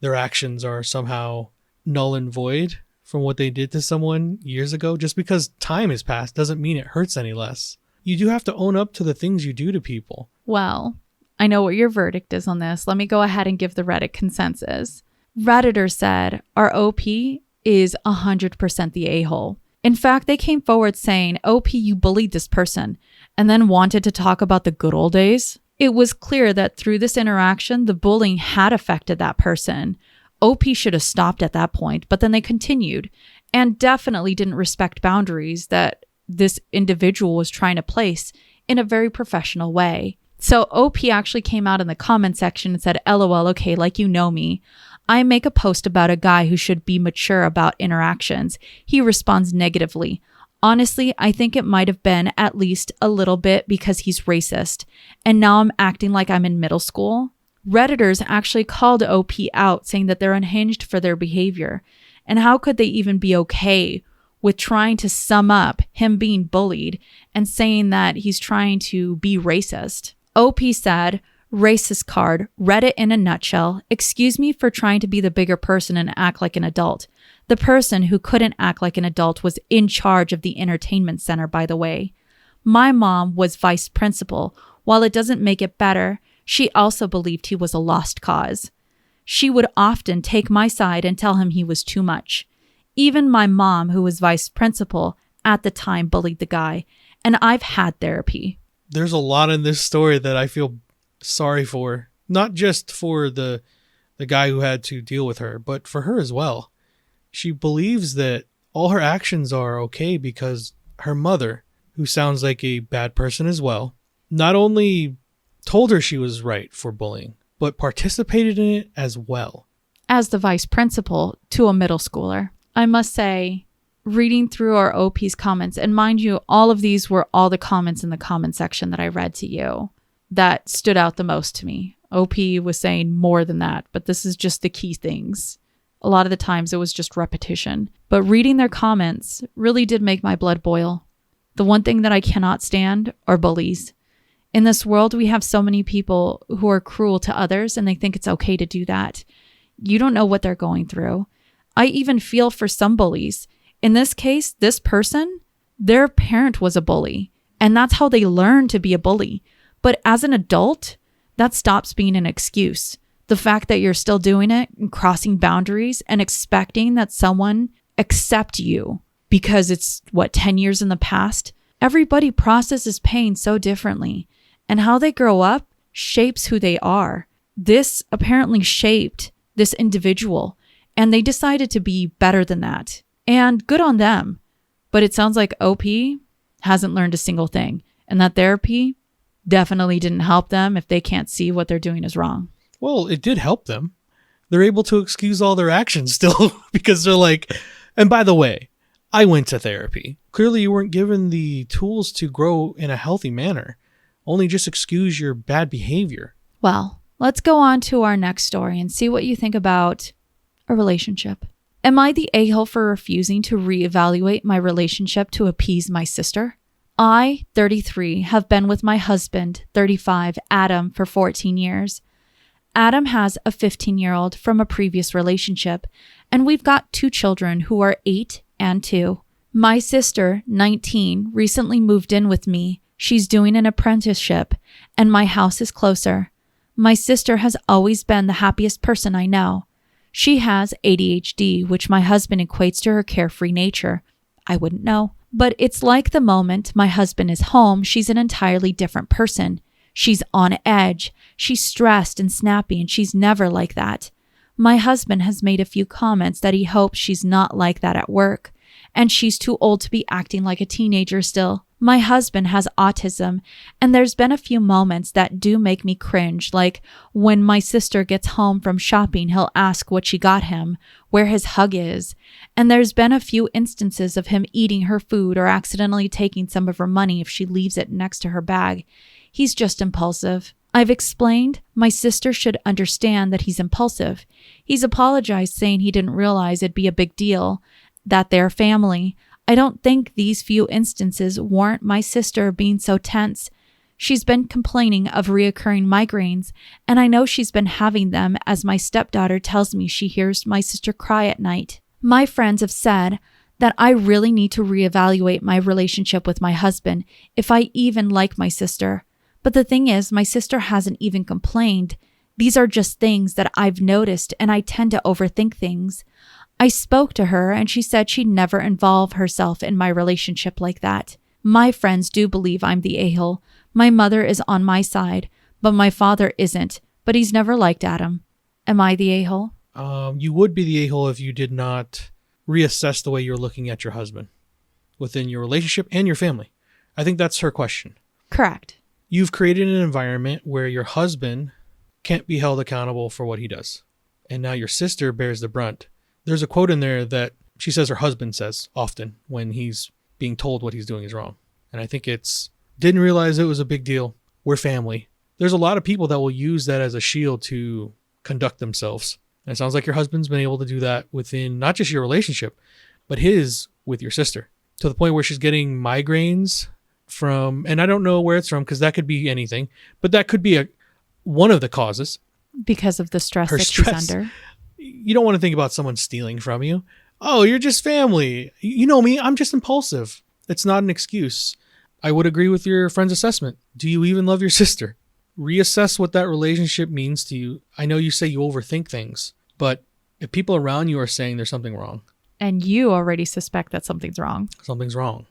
their actions are somehow null and void from what they did to someone years ago. Just because time has passed doesn't mean it hurts any less. You do have to own up to the things you do to people. Well, I know what your verdict is on this. Let me go ahead and give the Reddit consensus. Redditor said, our OP is 100% the a-hole. In fact, they came forward saying, "OP, you bullied this person," and then wanted to talk about the good old days. It was clear that through this interaction, the bullying had affected that person. OP should have stopped at that point, but then they continued and definitely didn't respect boundaries that this individual was trying to place in a very professional way. So OP actually came out in the comment section and said, "LOL, okay, like you know me. I make a post about a guy who should be mature about interactions. He responds negatively. Honestly, I think it might have been at least a little bit because he's racist. And now I'm acting like I'm in middle school." Redditors actually called OP out, saying that they're unhinged for their behavior. And how could they even be okay with trying to sum up him being bullied and saying that he's trying to be racist? OP said, "Racist card, Reddit in a nutshell. Excuse me for trying to be the bigger person and act like an adult. The person who couldn't act like an adult was in charge of the entertainment center, by the way. My mom was vice principal. While it doesn't make it better, she also believed he was a lost cause. She would often take my side and tell him he was too much. Even my mom, who was vice principal at the time, bullied the guy, and I've had therapy. There's a lot in this story that I feel sorry for, not just for the guy who had to deal with her, but for her as well. She believes that all her actions are okay because her mother, who sounds like a bad person as well, not only told her she was right for bullying, but participated in it as well. As the vice principal to a middle schooler, I must say, reading through our OP's comments, and mind you, all of these were all the comments in the comment section that I read to you that stood out the most to me. OP was saying more than that, but this is just the key things. A lot of the times it was just repetition. But reading their comments really did make my blood boil. The one thing that I cannot stand are bullies. In this world, we have so many people who are cruel to others and they think it's okay to do that. You don't know what they're going through. I even feel for some bullies. In this case, this person, their parent was a bully, and that's how they learned to be a bully. But as an adult, that stops being an excuse. The fact that you're still doing it and crossing boundaries and expecting that someone accept you because it's, 10 years in the past? Everybody processes pain so differently, and how they grow up shapes who they are. This apparently shaped this individual, and they decided to be better than that. And good on them. But it sounds like OP hasn't learned a single thing, and that therapy definitely didn't help them if they can't see what they're doing is wrong. Well, it did help them. They're able to excuse all their actions still because they're like, and by the way, I went to therapy. Clearly you weren't given the tools to grow in a healthy manner. Only just excuse your bad behavior. Well, let's go on to our next story and see what you think about a relationship. Am I the a-hole for refusing to reevaluate my relationship to appease my sister? I, 33, have been with my husband, 35, Adam, for 14 years. Adam has a 15-year-old from a previous relationship, and we've got 2 children who are 8 and 2. My sister, 19, recently moved in with me. She's doing an apprenticeship, and my house is closer. My sister has always been the happiest person I know. She has ADHD, which my husband equates to her carefree nature. I wouldn't know. But it's like the moment my husband is home, she's an entirely different person. She's on edge. She's stressed and snappy, and she's never like that. My husband has made a few comments that he hopes she's not like that at work, and she's too old to be acting like a teenager still. My husband has autism, and there's been a few moments that do make me cringe, like when my sister gets home from shopping, he'll ask what she got him, where his hug is, and there's been a few instances of him eating her food or accidentally taking some of her money if she leaves it next to her bag. He's just impulsive. I've explained my sister should understand that he's impulsive. He's apologized, saying he didn't realize it'd be a big deal, that they're family. I don't think these few instances warrant my sister being so tense. She's been complaining of reoccurring migraines, and I know she's been having them as my stepdaughter tells me she hears my sister cry at night. My friends have said that I really need to reevaluate my relationship with my husband if I even like my sister. But the thing is, my sister hasn't even complained. These are just things that I've noticed, and I tend to overthink things. I spoke to her, and she said she'd never involve herself in my relationship like that. My friends do believe I'm the a-hole. My mother is on my side, but my father isn't, but he's never liked Adam. Am I the a-hole? You would be the a-hole if you did not reassess the way you're looking at your husband within your relationship and your family. I think that's her question. Correct. You've created an environment where your husband can't be held accountable for what he does. And now your sister bears the brunt. There's a quote in there that she says her husband says often when he's being told what he's doing is wrong. And I think it's, didn't realize it was a big deal. We're family. There's a lot of people that will use that as a shield to conduct themselves. And it sounds like your husband's been able to do that within not just your relationship, but his with your sister, to the point where she's getting migraines from, and I don't know where it's from because that could be anything, but that could be one of the causes. Because of the stress Her that stress. she's under. You don't want to think about someone stealing from you. Oh, you're just family. You know me, I'm just impulsive. It's not an excuse. I would agree with your friend's assessment. Do you even love your sister? reassess what that relationship means to you. I know you say you overthink things, but if people around you are saying there's something wrong. And you already suspect that something's wrong. Something's wrong.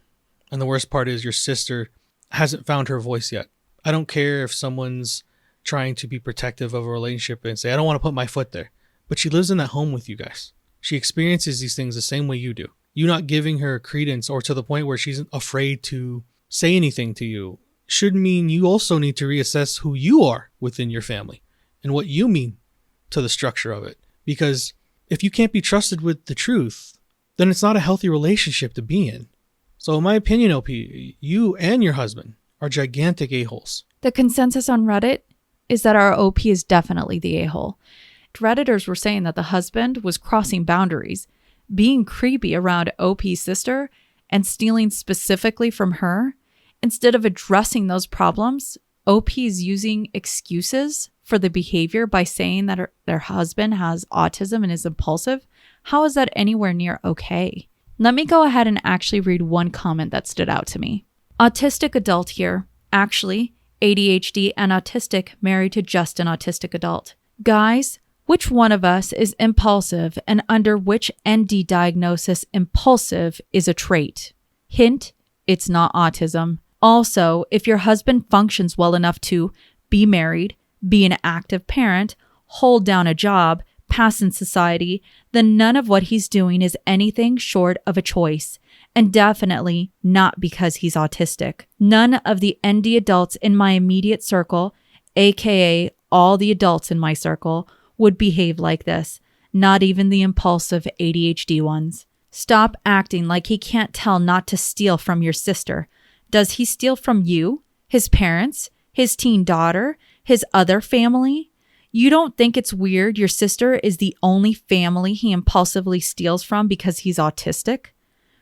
And the worst part is your sister hasn't found her voice yet. I don't care if someone's trying to be protective of a relationship and say, I don't want to put my foot there. But she lives in that home with you guys. She experiences these things the same way you do. You not giving her credence or to the point where she's afraid to say anything to you should mean you also need to reassess who you are within your family and what you mean to the structure of it. Because if you can't be trusted with the truth, then it's not a healthy relationship to be in. So in my opinion, OP, you and your husband are gigantic a-holes. The consensus on Reddit is that our OP is definitely the a-hole. Redditors were saying that the husband was crossing boundaries, being creepy around OP's sister and stealing specifically from her. Instead of addressing those problems, OP is using excuses for the behavior by saying that their husband has autism and is impulsive. How is that anywhere near okay? Let me go ahead and actually read one comment that stood out to me. Autistic adult here. Actually, ADHD and autistic married to just an autistic adult. Guys, which one of us is impulsive and under which ND diagnosis impulsive is a trait? Hint, it's not autism. Also, if your husband functions well enough to be married, be an active parent, hold down a job, pass in society, then none of what he's doing is anything short of a choice, and definitely not because he's autistic. None of the ND adults in my immediate circle, aka all the adults in my circle, would behave like this, not even the impulsive ADHD ones. Stop acting like he can't tell not to steal from your sister. Does he steal from you, his parents, his teen daughter, his other family? You don't think it's weird your sister is the only family he impulsively steals from because he's autistic?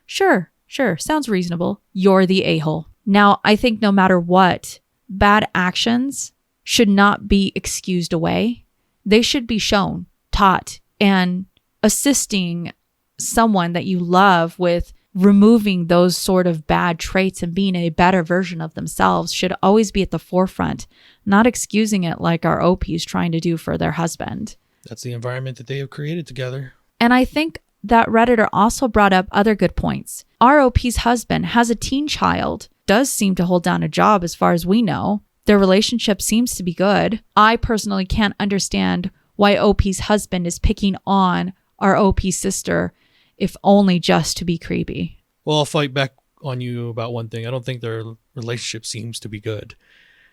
Sure, sounds reasonable. You're the a-hole. Now, I think no matter what, bad actions should not be excused away. They should be shown, taught, and assisting someone that you love with removing those sort of bad traits and being a better version of themselves should always be at the forefront, not excusing it like our OP is trying to do for their husband. That's the environment that they have created together. And I think that Redditor also brought up other good points. Our OP's husband has a teen child, does seem to hold down a job as far as we know. Their relationship seems to be good. I personally can't understand why OP's husband is picking on our OP's sister, if only just to be creepy. Well, I'll fight back on you about one thing. I don't think their relationship seems to be good.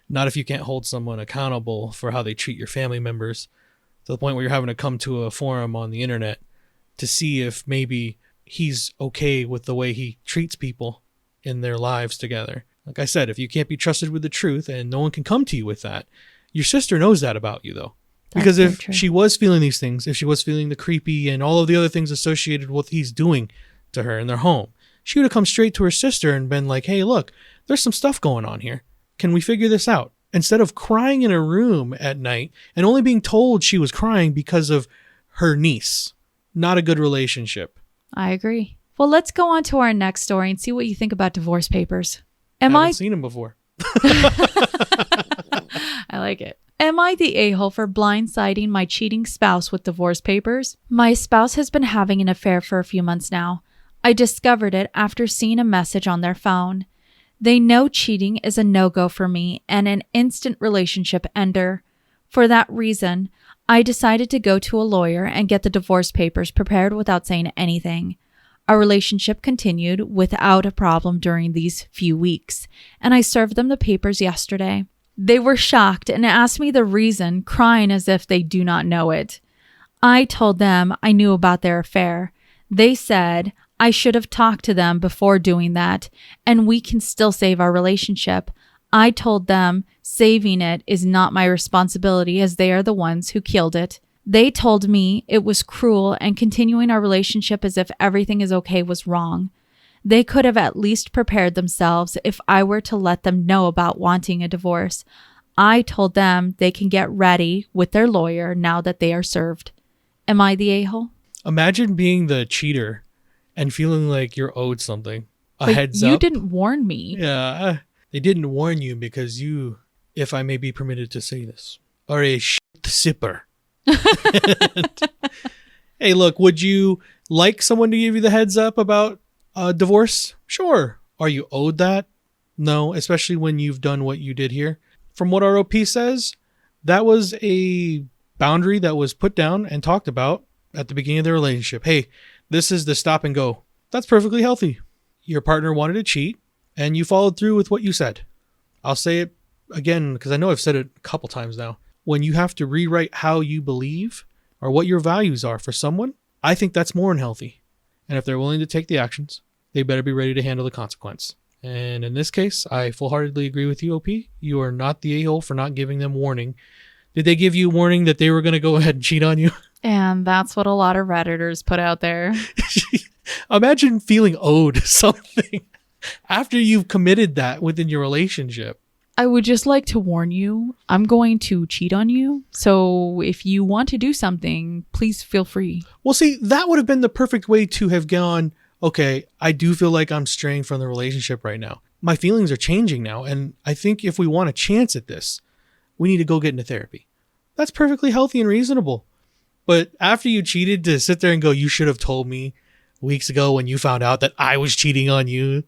Not if you can't hold someone accountable for how they treat your family members to the point where you're having to come to a forum on the internet to see if maybe he's okay with the way he treats people in their lives together. Like I said, if you can't be trusted with the truth and no one can come to you with that, your sister knows that about you, though. Because if she was feeling these things, if she was feeling the creepy and all of the other things associated with what he's doing to her in their home, she would have come straight to her sister and been like, hey, look, there's some stuff going on here. Can we figure this out? Instead of crying in a room at night and only being told she was crying because of her niece. Not a good relationship. I agree. Well, let's go on to our next story and see what you think about divorce papers. I haven't seen him before. I like it. Am I the a-hole for blindsiding my cheating spouse with divorce papers? My spouse has been having an affair for a few months now. I discovered it after seeing a message on their phone. They know cheating is a no-go for me and an instant relationship ender. For that reason, I decided to go to a lawyer and get the divorce papers prepared without saying anything. Our relationship continued without a problem during these few weeks, and I served them the papers yesterday. They were shocked and asked me the reason, crying as if they do not know it. I told them I knew about their affair. They said I should have talked to them before doing that, and we can still save our relationship. I told them saving it is not my responsibility as they are the ones who killed it. They told me it was cruel and continuing our relationship as if everything is okay was wrong. They could have at least prepared themselves if I were to let them know about wanting a divorce. I told them they can get ready with their lawyer now that they are served. Am I the a-hole? Imagine being the cheater and feeling like you're owed something. A like, heads you up. didn't warn me. Yeah, they didn't warn you because you if I may be permitted to say this, are a shit sipper. Hey, look, would you like someone to give you the heads up about a divorce? Sure. Are you owed that? No, especially when you've done what you did here. From what our OP says, that was a boundary that was put down and talked about at the beginning of the relationship. Hey, this is the stop and go. That's perfectly healthy. Your partner wanted to cheat and you followed through with what you said. I'll say it again because I know I've said it a couple times now. When you have to rewrite how you believe or what your values are for someone, I think that's more than healthy. And if they're willing to take the actions, they better be ready to handle the consequence. And in this case, I full-heartedly agree with you, OP. You are not the a-hole for not giving them warning. Did they give you warning that they were going to go ahead and cheat on you? And that's what a lot of Redditors put out there. Imagine feeling owed something after you've committed that within your relationship. I would just like to warn you, I'm going to cheat on you. So if you want to do something, please feel free. Well, see, that would have been the perfect way to have gone, okay, I do feel like I'm straying from the relationship right now. My feelings are changing now. And I think if we want a chance at this, we need to go get into therapy. That's perfectly healthy and reasonable. But after you cheated, to sit there and go, you should have told me weeks ago when you found out that I was cheating on you.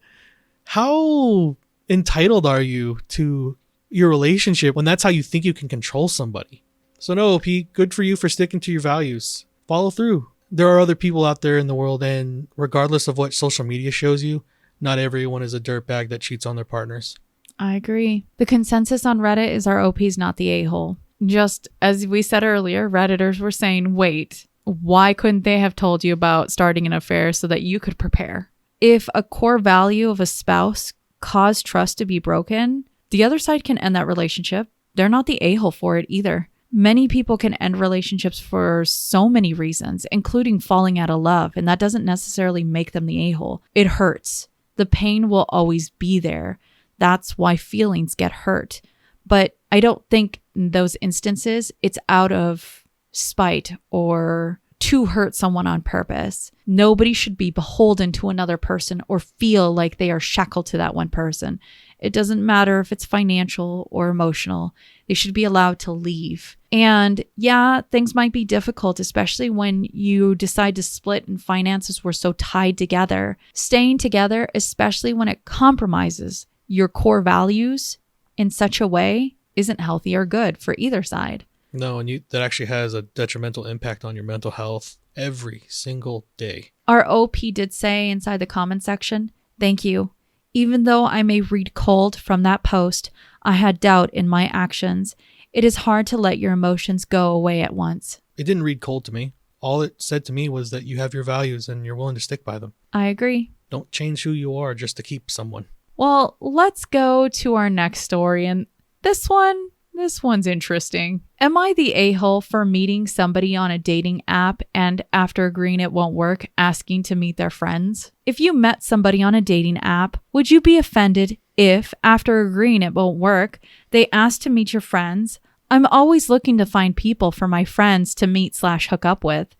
How entitled are you to your relationship when that's how you think you can control somebody? So no, OP, good for you for sticking to your values. Follow through. There are other people out there in the world, and regardless of what social media shows you, not everyone is a dirtbag that cheats on their partners. I agree. The consensus on Reddit is our OP's not the a-hole. Just as we said earlier, Redditors were saying, wait, why couldn't they have told you about starting an affair so that you could prepare? If a core value of a spouse caused trust to be broken, the other side can end that relationship. They're not the a-hole for it either. Many people can end relationships for so many reasons, including falling out of love, and that doesn't necessarily make them the a-hole. It hurts. The pain will always be there. That's why feelings get hurt. But I don't think in those instances it's out of spite or to hurt someone on purpose. Nobody should be beholden to another person or feel like they are shackled to that one person. It doesn't matter if it's financial or emotional. They should be allowed to leave. And yeah, things might be difficult, especially when you decide to split and finances were so tied together. Staying together, especially when it compromises your core values in such a way, isn't healthy or good for either side. No, and that actually has a detrimental impact on your mental health every single day. Our OP did say inside the comment section, thank you. Even though I may read cold from that post, I had doubt in my actions. It is hard to let your emotions go away at once. It didn't read cold to me. All it said to me was that you have your values and you're willing to stick by them. I agree. Don't change who you are just to keep someone. Well, let's go to our next story. And this one's interesting. Am I the a-hole for meeting somebody on a dating app and after agreeing it won't work, asking to meet their friends? If you met somebody on a dating app, would you be offended if, after agreeing it won't work, they asked to meet your friends? I'm always looking to find people for my friends to meet/hook up with.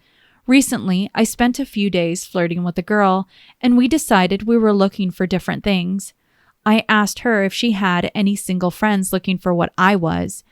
Recently, I spent a few days flirting with a girl, and we decided we were looking for different things. I asked her if she had any single friends looking for what I was.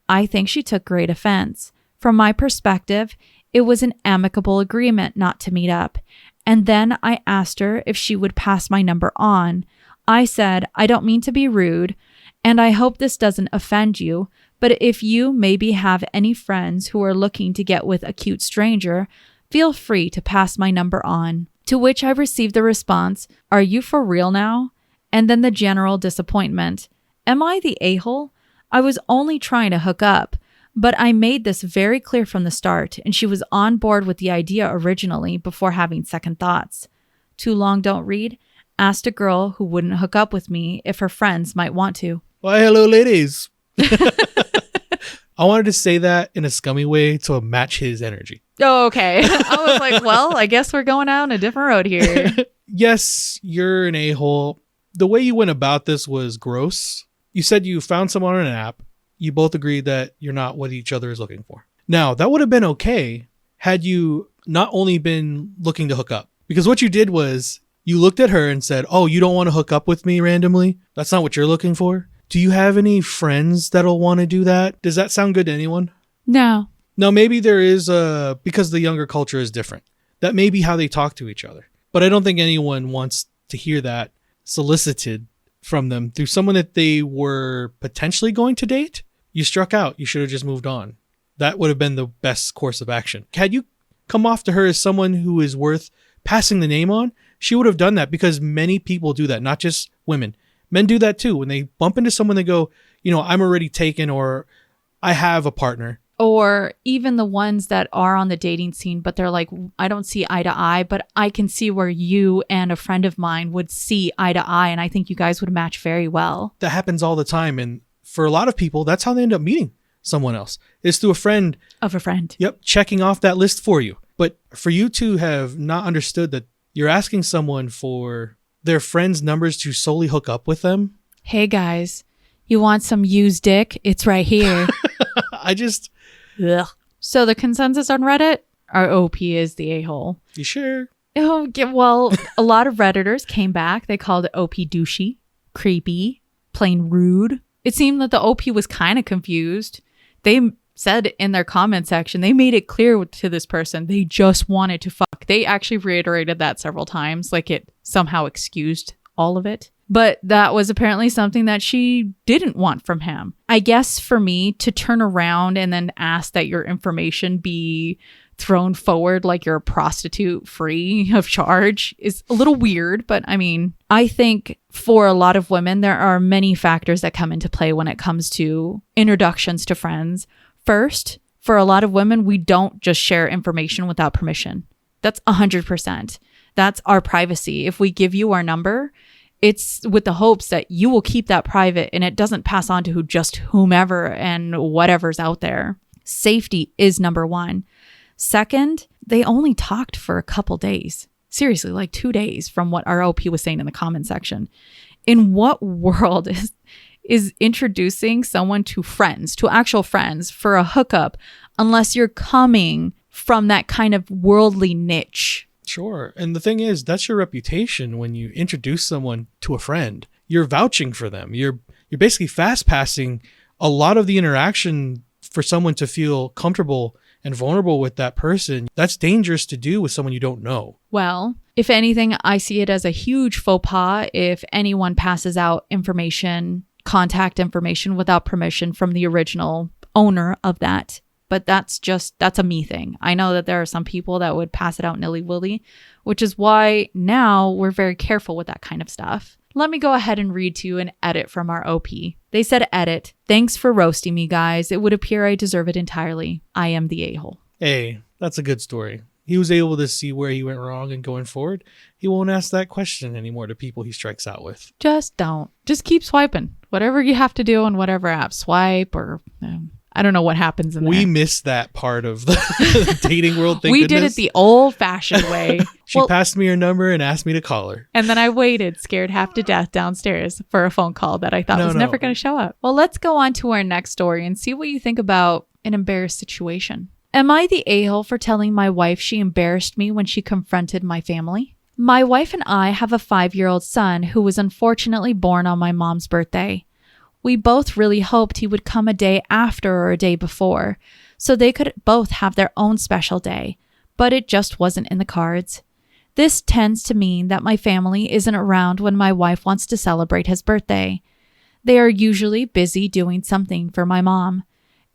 I think she took great offense. From my perspective, it was an amicable agreement not to meet up. And then I asked her if she would pass my number on. I said, I don't mean to be rude, and I hope this doesn't offend you, but if you maybe have any friends who are looking to get with a cute stranger, feel free to pass my number on. To which I received the response, are you for real now? And then the general disappointment. Am I the a-hole? I was only trying to hook up, but I made this very clear from the start, and she was on board with the idea originally before having second thoughts. Too long don't read. Asked a girl who wouldn't hook up with me if her friends might want to. Why, hello, ladies. I wanted to say that in a scummy way to match his energy. Oh, okay. I was like, well, I guess we're going down a different road here. Yes, you're an a-hole. The way you went about this was gross. You said you found someone on an app. You both agreed that you're not what each other is looking for. Now, that would have been okay had you not only been looking to hook up. Because what you did was you looked at her and said, oh, you don't want to hook up with me randomly? That's not what you're looking for? Do you have any friends that'll want to do that? Does that sound good to anyone? No. No, maybe there is because the younger culture is different. That may be how they talk to each other. But I don't think anyone wants to hear that solicited from them through someone that they were potentially going to date. You struck out. You should have just moved on. That would have been the best course of action. Had you come off to her as someone who is worth passing the name on, she would have done that, because many people do that, not just women. Men do that too. When they bump into someone, they go, I'm already taken, or I have a partner. Or even the ones that are on the dating scene, but they're like, I don't see eye to eye, but I can see where you and a friend of mine would see eye to eye, and I think you guys would match very well. That happens all the time. And for a lot of people, that's how they end up meeting someone else. It's through a friend. Of a friend. Yep. Checking off that list for you. But for you to have not understood that you're asking someone for their friends' numbers to solely hook up with them. Hey guys, you want some used dick? It's right here. Ugh. So the consensus on Reddit, our OP is the a-hole. You sure? Oh, yeah, well, a lot of Redditors came back. They called OP douchey, creepy, plain rude. It seemed that the OP was kind of confused. They said in their comment section, they made it clear to this person they just wanted to fuck. They actually reiterated that several times, like it somehow excused all of it. But that was apparently something that she didn't want from him. I guess for me to turn around and then ask that your information be thrown forward like you're a prostitute free of charge is a little weird. But I mean, I think for a lot of women, there are many factors that come into play when it comes to introductions to friends. First, for a lot of women, we don't just share information without permission. That's 100%. That's our privacy. If we give you our number, it's with the hopes that you will keep that private and it doesn't pass on to whomever and whatever's out there. Safety is number one. Second, they only talked for a couple days. Seriously, like 2 days from what our OP was saying in the comment section. In what world is introducing someone to friends, to actual friends for a hookup, unless you're coming from that kind of worldly niche? Sure. And the thing is, that's your reputation when you introduce someone to a friend. You're vouching for them. You're basically fast passing a lot of the interaction for someone to feel comfortable and vulnerable with that person. That's dangerous to do with someone you don't know. Well, if anything, I see it as a huge faux pas if anyone passes out information, contact information without permission from the original owner of that. But that's a me thing. I know that there are some people that would pass it out nilly-willy, which is why now we're very careful with that kind of stuff. Let me go ahead and read to you an edit from our OP. They said, edit, thanks for roasting me, guys. It would appear I deserve it entirely. I am the a-hole. Hey, that's a good story. He was able to see where he went wrong, and going forward, he won't ask that question anymore to people he strikes out with. Just don't. Just keep swiping. Whatever you have to do on whatever app. Swipe or... I don't know what happens in there. We missed that part of the dating world. We did it the old-fashioned way. She passed me her number and asked me to call her. And then I waited, scared half to death downstairs for a phone call that I thought was never going to show up. Well, let's go on to our next story and see what you think about an embarrassed situation. Am I the a-hole for telling my wife she embarrassed me when she confronted my family? My wife and I have a 5-year-old son who was unfortunately born on my mom's birthday. We both really hoped he would come a day after or a day before, so they could both have their own special day, but it just wasn't in the cards. This tends to mean that my family isn't around when my wife wants to celebrate his birthday. They are usually busy doing something for my mom.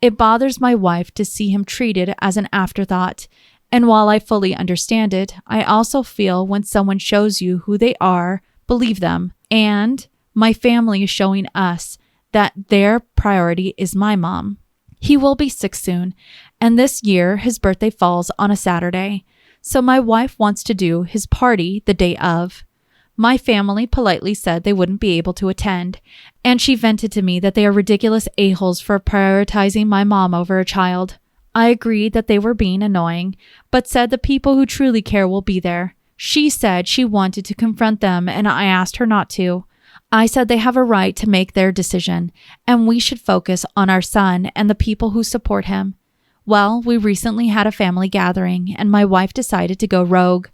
It bothers my wife to see him treated as an afterthought, and while I fully understand it, I also feel when someone shows you who they are, believe them, and my family is showing us that their priority is my mom. He will be 6 soon, and this year his birthday falls on a Saturday, so my wife wants to do his party the day of. My family politely said they wouldn't be able to attend, and she vented to me that they are ridiculous a-holes for prioritizing my mom over a child. I agreed that they were being annoying, but said the people who truly care will be there. She said she wanted to confront them, and I asked her not to. I said they have a right to make their decision, and we should focus on our son and the people who support him. Well, we recently had a family gathering, and my wife decided to go rogue.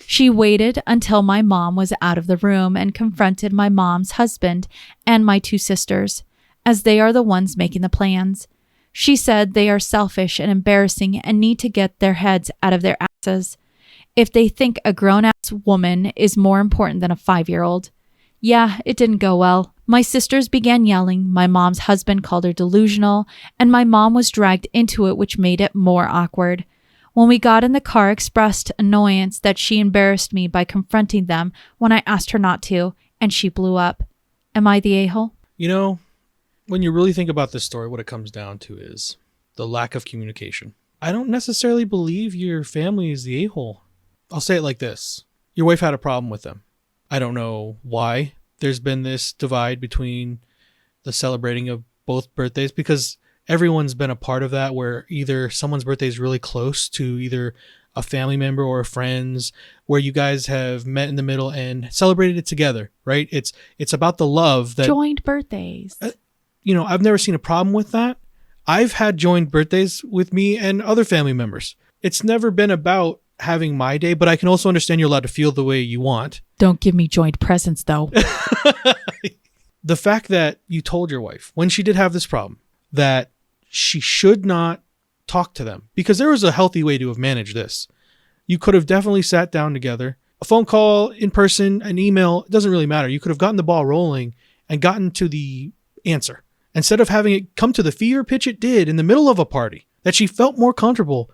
She waited until my mom was out of the room and confronted my mom's husband and my 2 sisters. as they are the ones making the plans. She said they are selfish and embarrassing and need to get their heads out of their asses if they think a grown-ass woman is more important than a 5-year-old. Yeah, it didn't go well. My sisters began yelling, my mom's husband called her delusional, and my mom was dragged into it, which made it more awkward. When we got in the car, expressed annoyance that she embarrassed me by confronting them when I asked her not to, and she blew up. Am I the a-hole? You know, when you really think about this story, what it comes down to is the lack of communication. I don't necessarily believe your family is the a-hole. I'll say it like this. Your wife had a problem with them. I don't know why there's been this divide between the celebrating of both birthdays, because everyone's been a part of that, where either someone's birthday is really close to either a family member or a friend's, where you guys have met in the middle and celebrated it together, right? It's about the love that joined birthdays. I've never seen a problem with that. I've had joined birthdays with me and other family members. It's never been about having my day, but I can also understand you're allowed to feel the way you want. Don't give me joint presents, though. The fact that you told your wife, when she did have this problem, that she should not talk to them, because there was a healthy way to have managed this. You could have definitely sat down together, a phone call, in person, an email, it doesn't really matter. You could have gotten the ball rolling and gotten to the answer, instead of having it come to the fever pitch it did in the middle of a party, that she felt more comfortable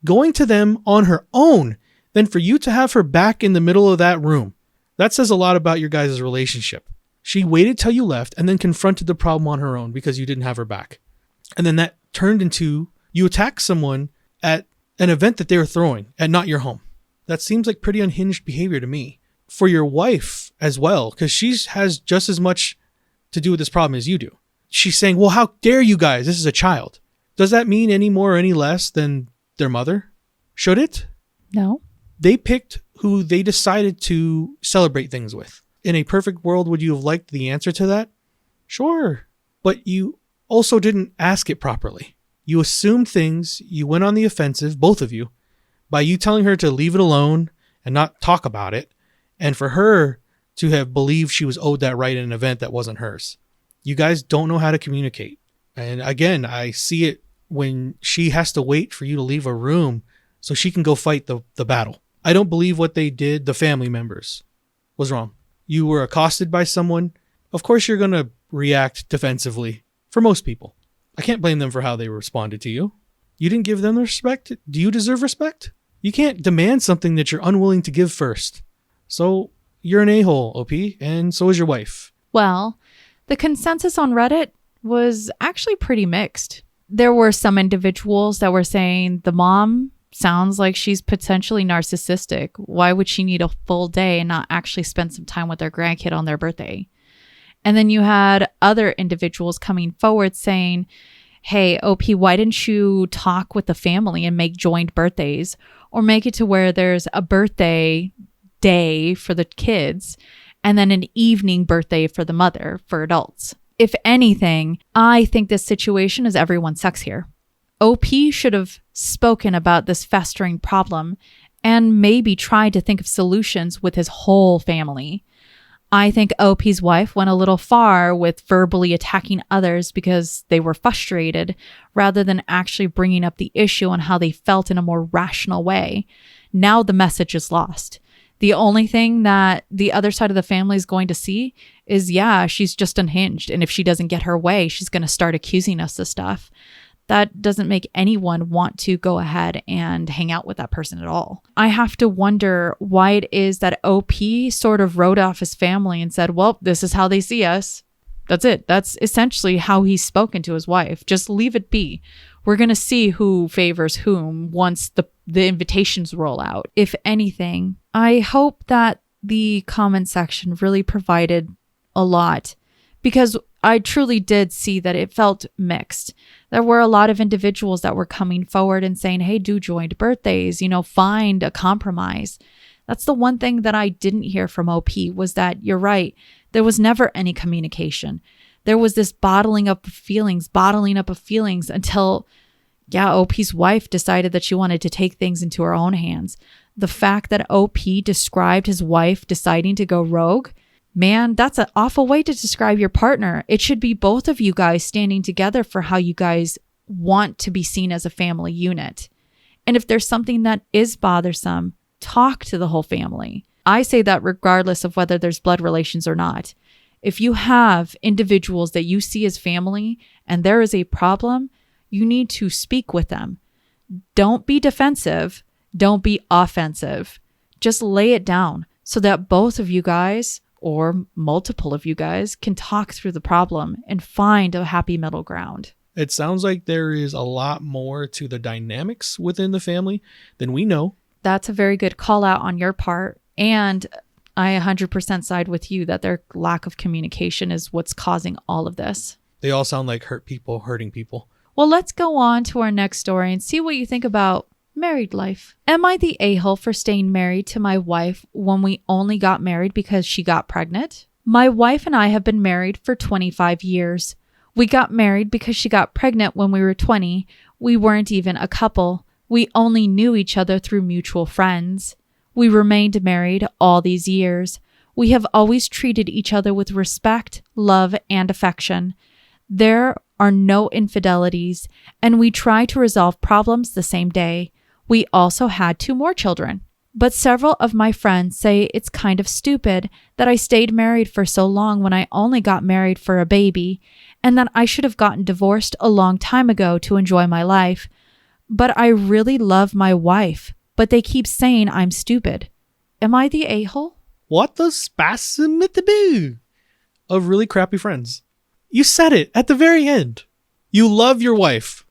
going to them on her own than for you to have her back in the middle of that room. That says a lot about your guys' relationship. She waited till you left and then confronted the problem on her own because you didn't have her back. And then that turned into you attacked someone at an event that they were throwing at not your home. That seems like pretty unhinged behavior to me. For your wife as well, because she has just as much to do with this problem as you do. She's saying, well, how dare you guys? This is a child. Does that mean any more or any less than their mother? Should it? No. They picked who they decided to celebrate things with. In a perfect world, would you have liked the answer to that? Sure. But you also didn't ask it properly. You assumed things. You went on the offensive, both of you, by you telling her to leave it alone and not talk about it, and for her to have believed she was owed that right in an event that wasn't hers. You guys don't know how to communicate. And again, I see it when she has to wait for you to leave a room so she can go fight the battle. I don't believe what they did, the family members, was wrong. You were accosted by someone. Of course, you're going to react defensively for most people. I can't blame them for how they responded to you. You didn't give them the respect. Do you deserve respect? You can't demand something that you're unwilling to give first. So you're an a-hole, OP, and so is your wife. Well, the consensus on Reddit was actually pretty mixed. There were some individuals that were saying the mom sounds like she's potentially narcissistic. Why would she need a full day and not actually spend some time with their grandkid on their birthday? And then you had other individuals coming forward saying, hey, OP, why didn't you talk with the family and make joint birthdays, or make it to where there's a birthday day for the kids and then an evening birthday for the mother for adults? If anything, I think this situation is everyone's sex here. OP should have spoken about this festering problem and maybe tried to think of solutions with his whole family. I think OP's wife went a little far with verbally attacking others because they were frustrated, rather than actually bringing up the issue on how they felt in a more rational way. Now the message is lost. The only thing that the other side of the family is going to see is, yeah, she's just unhinged. And if she doesn't get her way, she's going to start accusing us of stuff. That doesn't make anyone want to go ahead and hang out with that person at all. I have to wonder why it is that OP sort of wrote off his family and said, well, this is how they see us. That's it. That's essentially how he's spoken to his wife. Just leave it be. We're going to see who favors whom once the invitations roll out. If anything, I hope that the comment section really provided a lot, because I truly did see that it felt mixed. There were a lot of individuals that were coming forward and saying, hey, do joint birthdays, find a compromise. That's the one thing that I didn't hear from OP, was that you're right. There was never any communication. There was this bottling up of feelings until, OP's wife decided that she wanted to take things into her own hands. The fact that OP described his wife deciding to go rogue, Man, that's an awful way to describe your partner. It should be both of you guys standing together for how you guys want to be seen as a family unit. And if there's something that is bothersome, talk to the whole family. I say that regardless of whether there's blood relations or not. If you have individuals that you see as family and there is a problem, you need to speak with them. Don't be defensive. Don't be offensive. Just lay it down so that both of you guys or multiple of you guys can talk through the problem and find a happy middle ground. It sounds like there is a lot more to the dynamics within the family than we know. That's a very good call out on your part. And I 100% side with you that their lack of communication is what's causing all of this. They all sound like hurt people hurting people. Well, let's go on to our next story and see what you think about married life. Am I the a-hole for staying married to my wife when we only got married because she got pregnant? My wife and I have been married for 25 years. We got married because she got pregnant when we were 20. We weren't even a couple. We only knew each other through mutual friends. We remained married all these years. We have always treated each other with respect, love, and affection. There are no infidelities, and we try to resolve problems the same day. We also had 2 more children. But several of my friends say it's kind of stupid that I stayed married for so long when I only got married for a baby, and that I should have gotten divorced a long time ago to enjoy my life. But I really love my wife, but they keep saying I'm stupid. Am I the a-hole? What the spasm of really crappy friends? You said it at the very end. You love your wife.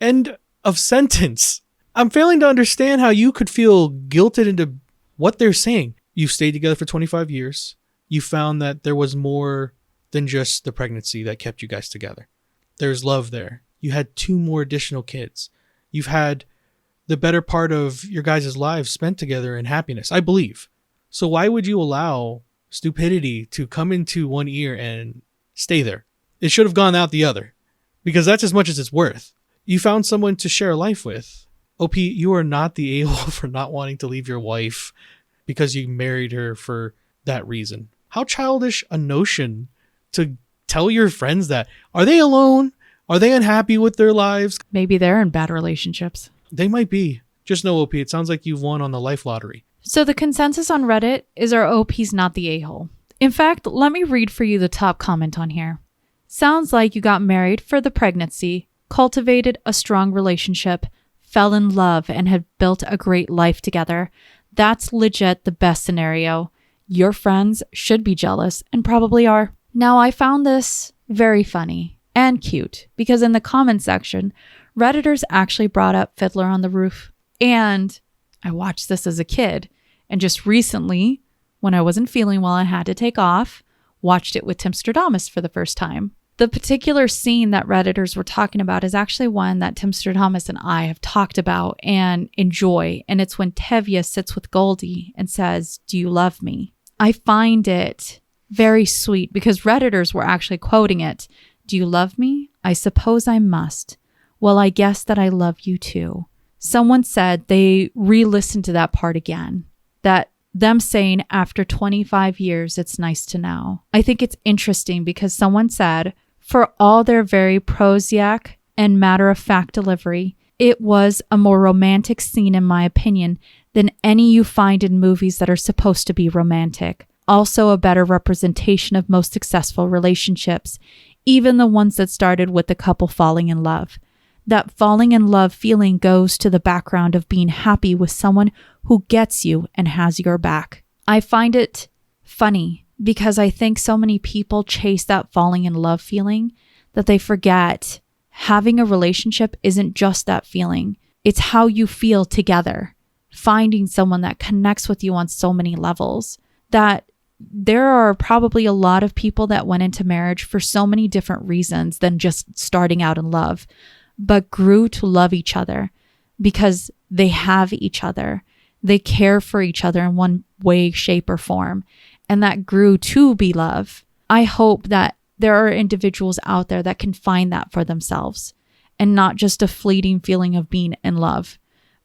End of sentence. I'm failing to understand how you could feel guilted into what they're saying. You stayed together for 25 years. You found that there was more than just the pregnancy that kept you guys together. There's love there. You had 2 more additional kids. You've had the better part of your guys' lives spent together in happiness, I believe. So why would you allow stupidity to come into one ear and stay there? It should have gone out the other, because that's as much as it's worth. You found someone to share life with. OP, you are not the a-hole for not wanting to leave your wife because you married her for that reason. How childish a notion to tell your friends that. Are they alone? Are they unhappy with their lives? Maybe they're in bad relationships. They might be. Just know, OP, it sounds like you've won on the life lottery. So the consensus on Reddit is our OP's not the a-hole. In fact, let me read for you the top comment on here. Sounds like you got married for the pregnancy, cultivated a strong relationship, fell in love, and have built a great life together. That's legit the best scenario. Your friends should be jealous and probably are. Now, I found this very funny and cute because in the comment section, Redditors actually brought up Fiddler on the Roof. And I watched this as a kid. And just recently, when I wasn't feeling well, I had to take off, watched it with Timstradamus for the first time. The particular scene that Redditors were talking about is actually one that Timstradamus and I have talked about and enjoy. And it's when Tevye sits with Goldie and says, "Do you love me?" I find it very sweet because Redditors were actually quoting it. "Do you love me? I suppose I must. Well, I guess that I love you too." Someone said they re-listened to that part again. That them saying after 25 years, it's nice to know. I think it's interesting because someone said, for all their very prosaic and matter-of-fact delivery, it was a more romantic scene in my opinion than any you find in movies that are supposed to be romantic. Also a better representation of most successful relationships, even the ones that started with the couple falling in love. That falling in love feeling goes to the background of being happy with someone who gets you and has your back. I find it funny because I think so many people chase that falling in love feeling that they forget having a relationship isn't just that feeling. It's how you feel together. Finding someone that connects with you on so many levels. That there are probably a lot of people that went into marriage for so many different reasons than just starting out in love, but grew to love each other because they have each other. They care for each other in one way, shape, or form, and that grew to be love. I hope that there are individuals out there that can find that for themselves and not just a fleeting feeling of being in love,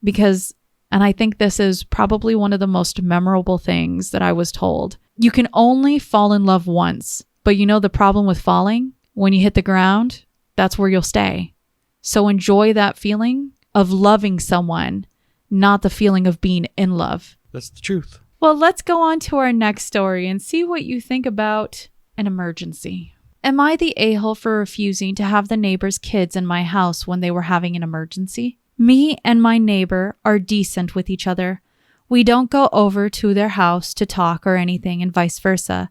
because And I think this is probably one of the most memorable things that I was told. You can only fall in love once, but you know the problem with falling? When you hit the ground, that's where you'll stay. So enjoy that feeling of loving someone, not the feeling of being in love. That's the truth. Well, let's go on to our next story and see what you think about an emergency. Am I the a-hole for refusing to have the neighbor's kids in my house when they were having an emergency? Me and my neighbor are decent with each other. We don't go over to their house to talk or anything, and vice versa.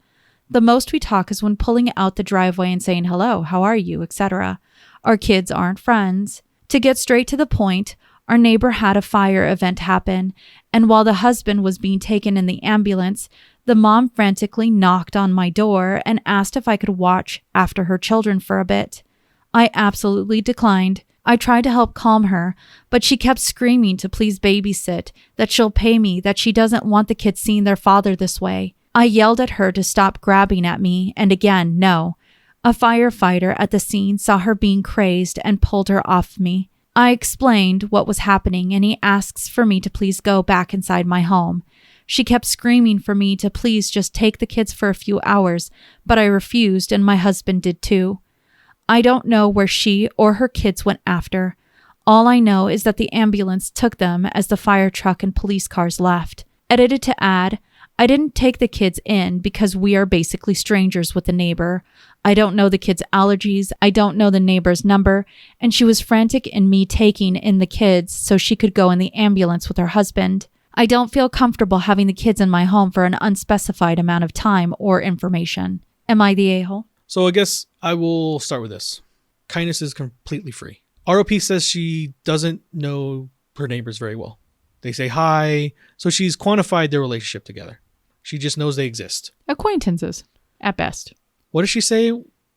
The most we talk is when pulling out the driveway and saying hello, how are you, etc. Our kids aren't friends. To get straight to the point, our neighbor had a fire event happen, and while the husband was being taken in the ambulance, the mom frantically knocked on my door and asked if I could watch after her children for a bit. I absolutely declined. I tried to help calm her, but she kept screaming to please babysit, that she'll pay me, that she doesn't want the kids seeing their father this way. I yelled at her to stop grabbing at me, and again, no. A firefighter at the scene saw her being crazed and pulled her off me. I explained what was happening, and he asks for me to please go back inside my home. She kept screaming for me to please just take the kids for a few hours, but I refused, and my husband did too. I don't know where she or her kids went after. All I know is that the ambulance took them as the fire truck and police cars left. Edited to add, I didn't take the kids in because we are basically strangers with the neighbor. I don't know the kids' allergies. I don't know the neighbor's number. And she was frantic in me taking in the kids so she could go in the ambulance with her husband. I don't feel comfortable having the kids in my home for an unspecified amount of time or information. Am I the a-hole? So I guess I will start with this. Kindness is completely free. ROP says she doesn't know her neighbors very well. They say hi, so she's quantified their relationship together. She just knows they exist. Acquaintances, at best. What does she say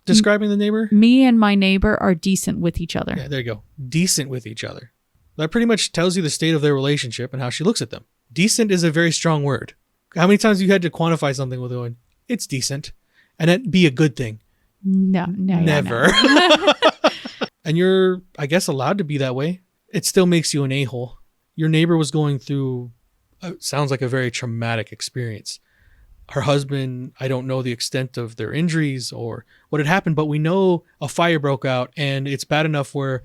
describing the neighbor? Me and my neighbor are decent with each other. Yeah, there you go. Decent with each other. That pretty much tells you the state of their relationship and how she looks at them. Decent is a very strong word. How many times have you had to quantify something with going, it's decent, and it be a good thing? No. Never. And you're, I guess, allowed to be that way. It still makes you an a-hole. Your neighbor was going through, sounds like a very traumatic experience. Her husband, I don't know the extent of their injuries or what had happened, but we know a fire broke out and it's bad enough where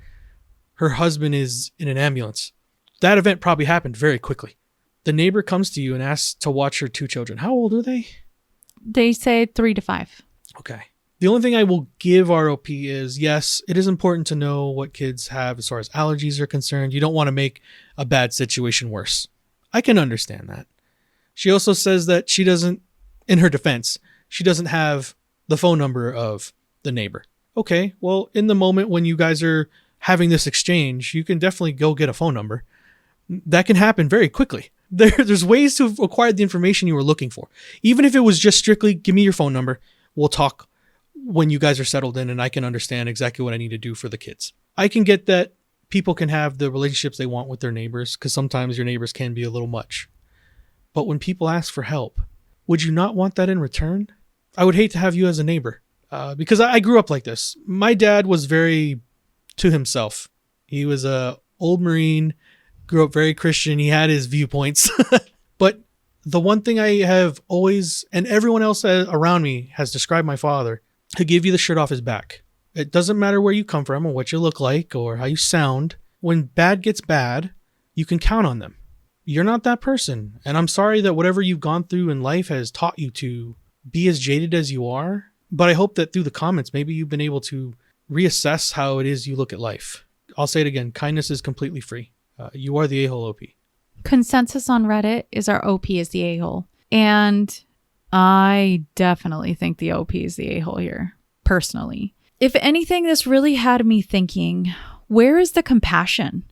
her husband is in an ambulance. That event probably happened very quickly. The neighbor comes to you and asks to watch her 2 children. How old are they? They say 3 to 5. Okay. The only thing I will give ROP is, yes, it is important to know what kids have as far as allergies are concerned. You don't want to make a bad situation worse. I can understand that. She also says that she doesn't, in her defense, she doesn't have the phone number of the neighbor. Okay, well, in the moment when you guys are having this exchange, you can definitely go get a phone number. That can happen very quickly. There's ways to acquire the information you were looking for. Even if it was just strictly, give me your phone number, we'll talk when you guys are settled in and I can understand exactly what I need to do for the kids. I can get that people can have the relationships they want with their neighbors because sometimes your neighbors can be a little much. But when people ask for help, would you not want that in return? I would hate to have you as a neighbor because I grew up like this. My dad was very to himself. He was a old Marine, grew up very Christian. He had his viewpoints. But the one thing I have always, and everyone else around me has described my father, he'll give you the shirt off his back. It doesn't matter where you come from or what you look like or how you sound. When bad gets bad, you can count on them. You're not that person. And I'm sorry that whatever you've gone through in life has taught you to be as jaded as you are. But I hope that through the comments, maybe you've been able to reassess how it is you look at life. I'll say it again. Kindness is completely free. You are the a-hole OP. Consensus on Reddit is our OP is the a-hole. And I definitely think the OP is the a-hole here, personally. If anything, this really had me thinking, where is the compassion?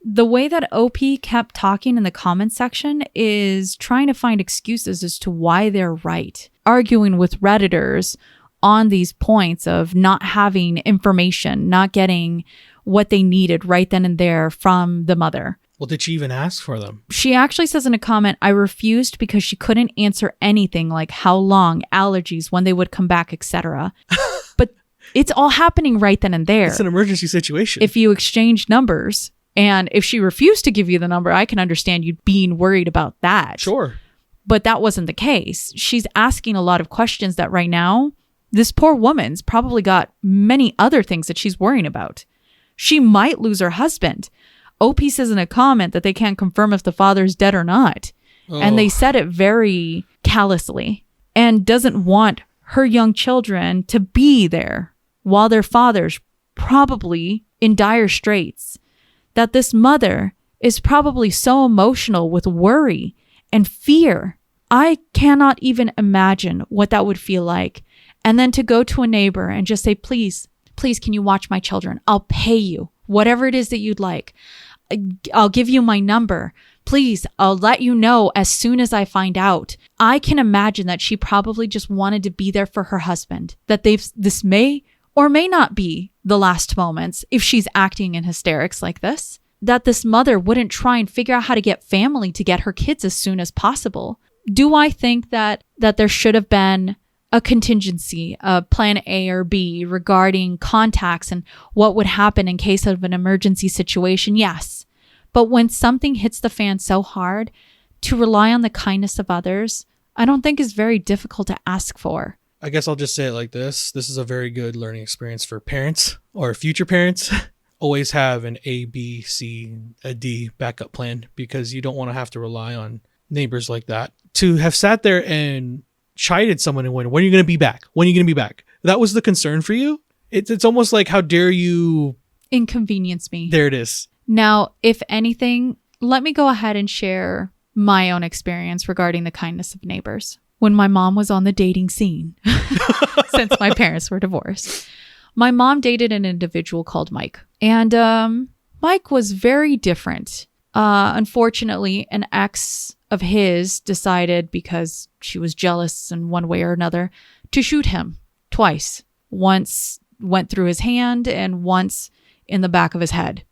The way that OP kept talking in the comments section is trying to find excuses as to why they're right, arguing with Redditors on these points of not having information, not getting what they needed right then and there from the mother. Well, did she even ask for them? She actually says in a comment, I refused because she couldn't answer anything like how long, allergies, when they would come back, etc. But it's all happening right then and there. It's an emergency situation. If you exchange numbers, And if she refused to give you the number, I can understand you being worried about that. Sure. But that wasn't the case. She's asking a lot of questions that right now, this poor woman's probably got many other things that she's worrying about. She might lose her husband. OP says in a comment that they can't confirm if the father's dead or not. Oh. And they said it very callously, and doesn't want her young children to be there while their father's probably in dire straits. That this mother is probably so emotional with worry and fear. I cannot even imagine what that would feel like. And then to go to a neighbor and just say, please, can you watch my children? I'll pay you whatever it is that you'd like. I'll give you my number. Please, I'll let you know as soon as I find out. I can imagine that she probably just wanted to be there for her husband, that this may or may not be the last moments if she's acting in hysterics like this, that this mother wouldn't try and figure out how to get family to get her kids as soon as possible. Do I think that there should have been a contingency, a plan A or B regarding contacts and what would happen in case of an emergency situation? Yes. But when something hits the fan so hard, to rely on the kindness of others, I don't think is very difficult to ask for. I guess I'll just say it like this. This is a very good learning experience for parents or future parents. Always have an A, B, C, a D backup plan, because you don't want to have to rely on neighbors like that. To have sat there and chided someone and went, when are you going to be back? When are you going to be back? That was the concern for you? It's almost like, how dare you inconvenience me? There it is. Now, if anything, let me go ahead and share my own experience regarding the kindness of neighbors. When my mom was on the dating scene, since my parents were divorced, my mom dated an individual called Mike. And Mike was very different. Unfortunately, an ex of his decided, because she was jealous in one way or another, to shoot him twice. Once went through his hand and once in the back of his head.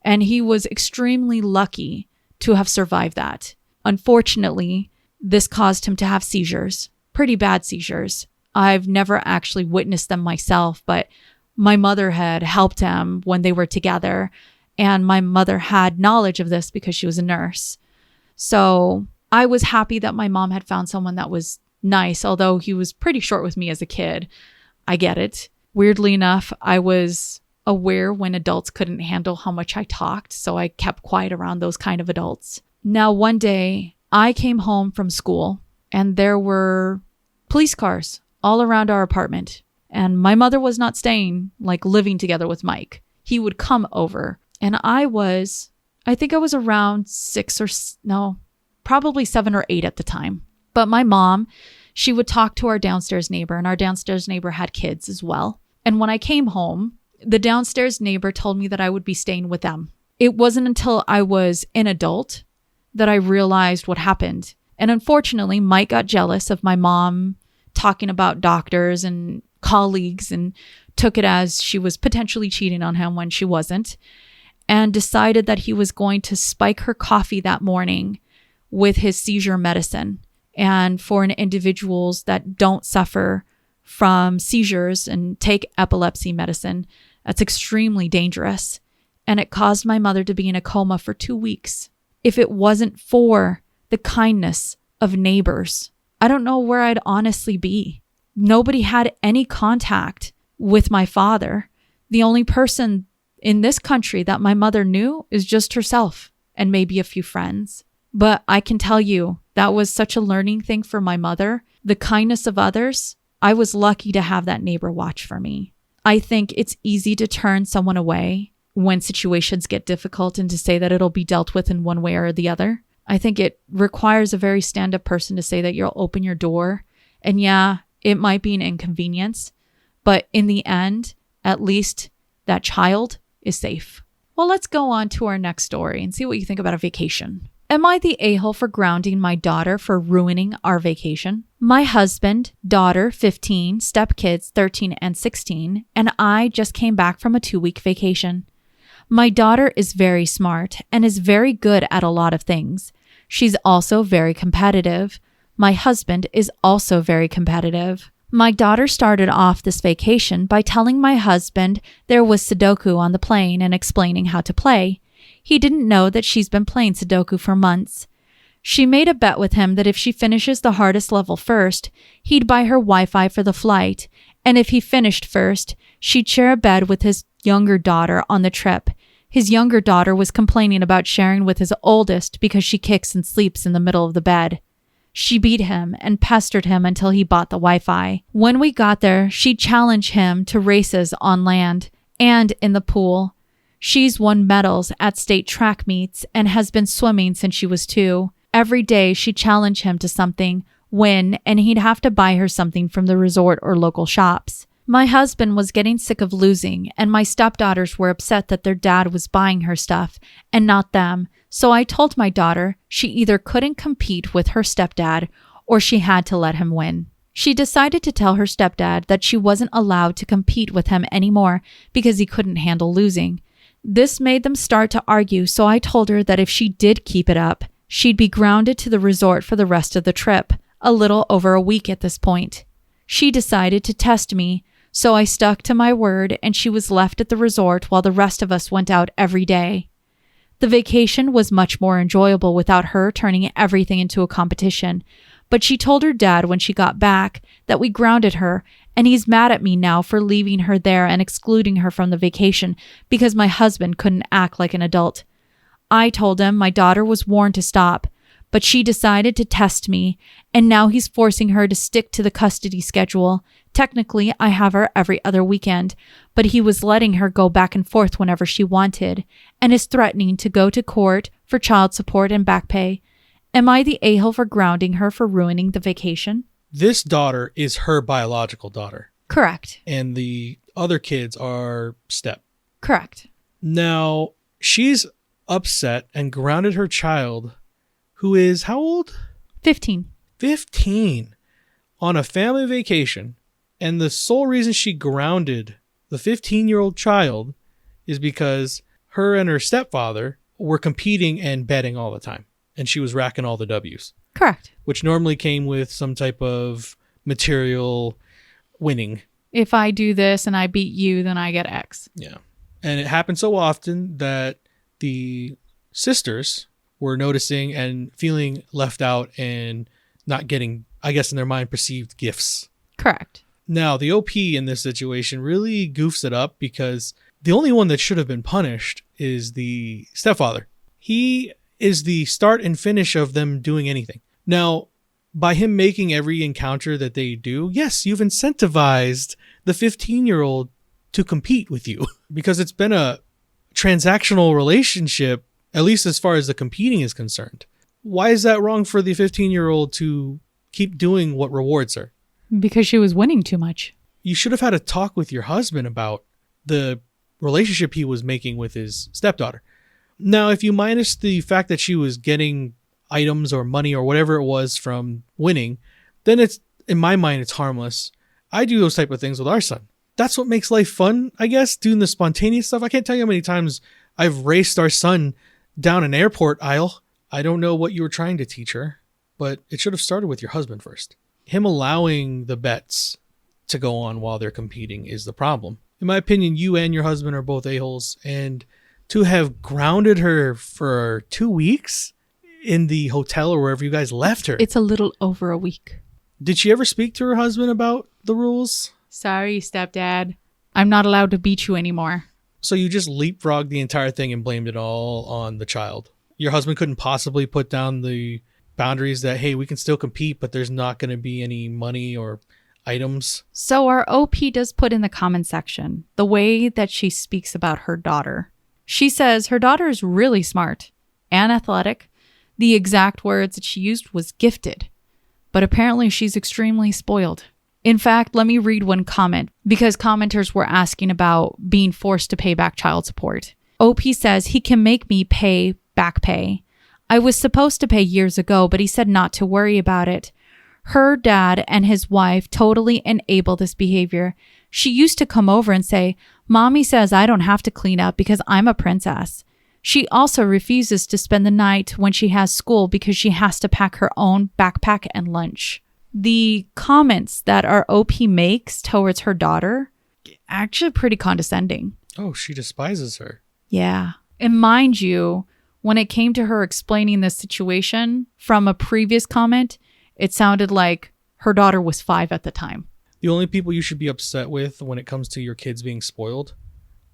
And he was extremely lucky to have survived that. Unfortunately, this caused him to have seizures, pretty bad seizures. I've never actually witnessed them myself, but my mother had helped him when they were together. And my mother had knowledge of this because she was a nurse. So I was happy that my mom had found someone that was nice, although he was pretty short with me as a kid. I get it. Weirdly enough, I was aware when adults couldn't handle how much I talked, so I kept quiet around those kind of adults. Now, one day, I came home from school and there were police cars all around our apartment. And my mother was not staying, living together with Mike. He would come over. And I think I was around probably 7 or 8 at the time. But my mom, she would talk to our downstairs neighbor, and our downstairs neighbor had kids as well. And when I came home, the downstairs neighbor told me that I would be staying with them. It wasn't until I was an adult that I realized what happened. And unfortunately, Mike got jealous of my mom talking about doctors and colleagues and took it as she was potentially cheating on him when she wasn't, and decided that he was going to spike her coffee that morning with his seizure medicine. And for individuals that don't suffer from seizures and take epilepsy medicine, that's extremely dangerous. And it caused my mother to be in a coma for 2 weeks. If it wasn't for the kindness of neighbors, I don't know where I'd honestly be. Nobody had any contact with my father. The only person in this country that my mother knew is just herself and maybe a few friends. But I can tell you, that was such a learning thing for my mother. The kindness of others, I was lucky to have that neighbor watch for me. I think it's easy to turn someone away when situations get difficult and to say that it'll be dealt with in one way or the other. I think it requires a very stand-up person to say that you'll open your door. And yeah, it might be an inconvenience, but in the end, at least that child is safe. Well, let's go on to our next story and see what you think about a vacation. Am I the a-hole for grounding my daughter for ruining our vacation? My husband, daughter, 15, stepkids, 13 and 16, and I just came back from a 2-week vacation. My daughter is very smart and is very good at a lot of things. She's also very competitive. My husband is also very competitive. My daughter started off this vacation by telling my husband there was Sudoku on the plane and explaining how to play. He didn't know that she's been playing Sudoku for months. She made a bet with him that if she finishes the hardest level first, he'd buy her Wi-Fi for the flight, and if he finished first, she'd share a bed with his younger daughter on the trip. His younger daughter was complaining about sharing with his oldest because she kicks and sleeps in the middle of the bed. She beat him and pestered him until he bought the Wi-Fi. When we got there, she'd challenge him to races on land and in the pool. She's won medals at state track meets and has been swimming since she was 2. Every day she'd challenge him to something, win, and he'd have to buy her something from the resort or local shops. My husband was getting sick of losing, and my stepdaughters were upset that their dad was buying her stuff and not them. So I told my daughter she either couldn't compete with her stepdad or she had to let him win. She decided to tell her stepdad that she wasn't allowed to compete with him anymore because he couldn't handle losing. This made them start to argue, so I told her that if she did keep it up, she'd be grounded to the resort for the rest of the trip, a little over a week at this point. She decided to test me, so I stuck to my word and she was left at the resort while the rest of us went out every day. The vacation was much more enjoyable without her turning everything into a competition, but she told her dad when she got back that we grounded her, and he's mad at me now for leaving her there and excluding her from the vacation because my husband couldn't act like an adult. I told him my daughter was warned to stop, but she decided to test me, and now he's forcing her to stick to the custody schedule. Technically, I have her every other weekend, but he was letting her go back and forth whenever she wanted, and is threatening to go to court for child support and back pay. Am I the a-hole for grounding her for ruining the vacation? This daughter is her biological daughter. Correct. And the other kids are step. Correct. Now, she's upset and grounded her child, who is how old? 15. 15 on a family vacation. And the sole reason she grounded the 15-year-old child is because her and her stepfather were competing and betting all the time. And she was racking all the W's. Correct. Which normally came with some type of material winning. If I do this and I beat you, then I get X. Yeah. And it happened so often that the sisters were noticing and feeling left out and not getting, I guess in their mind, perceived gifts. Correct. Now, the OP in this situation really goofs it up because the only one that should have been punished is the stepfather. He is the start and finish of them doing anything. Now, by him making every encounter that they do, yes, you've incentivized the 15-year-old to compete with you because it's been a transactional relationship, at least as far as the competing is concerned. Why is that wrong for the 15-year-old to keep doing what rewards her? Because she was winning too much. You should have had a talk with your husband about the relationship he was making with his stepdaughter. Now, if you minus the fact that she was getting items or money or whatever it was from winning, then it's, in my mind, it's harmless. I do those type of things with our son. That's what makes life fun, I guess, doing the spontaneous stuff. I can't tell you how many times I've raced our son down an airport aisle. I don't know what you were trying to teach her, but it should have started with your husband first. Him allowing the bets to go on while they're competing is the problem. In my opinion, you and your husband are both a-holes, and to have grounded her for 2 weeks in the hotel or wherever you guys left her. It's a little over a week. Did she ever speak to her husband about the rules? Sorry, stepdad. I'm not allowed to beat you anymore. So you just leapfrogged the entire thing and blamed it all on the child. Your husband couldn't possibly put down the boundaries that, hey, we can still compete, but there's not going to be any money or items. So our OP does put in the comment section the way that she speaks about her daughter. She says her daughter is really smart and athletic. The exact words that she used was gifted, but apparently she's extremely spoiled. In fact, let me read one comment because commenters were asking about being forced to pay back child support. OP says he can make me pay back pay. I was supposed to pay years ago, but he said not to worry about it. Her dad and his wife totally enable this behavior. She used to come over and say, "Mommy says I don't have to clean up because I'm a princess." She also refuses to spend the night when she has school because she has to pack her own backpack and lunch. The comments that our OP makes towards her daughter, actually pretty condescending. Oh, she despises her. Yeah. And mind you, when it came to her explaining this situation from a previous comment, it sounded like her daughter was 5 at the time. The only people you should be upset with when it comes to your kids being spoiled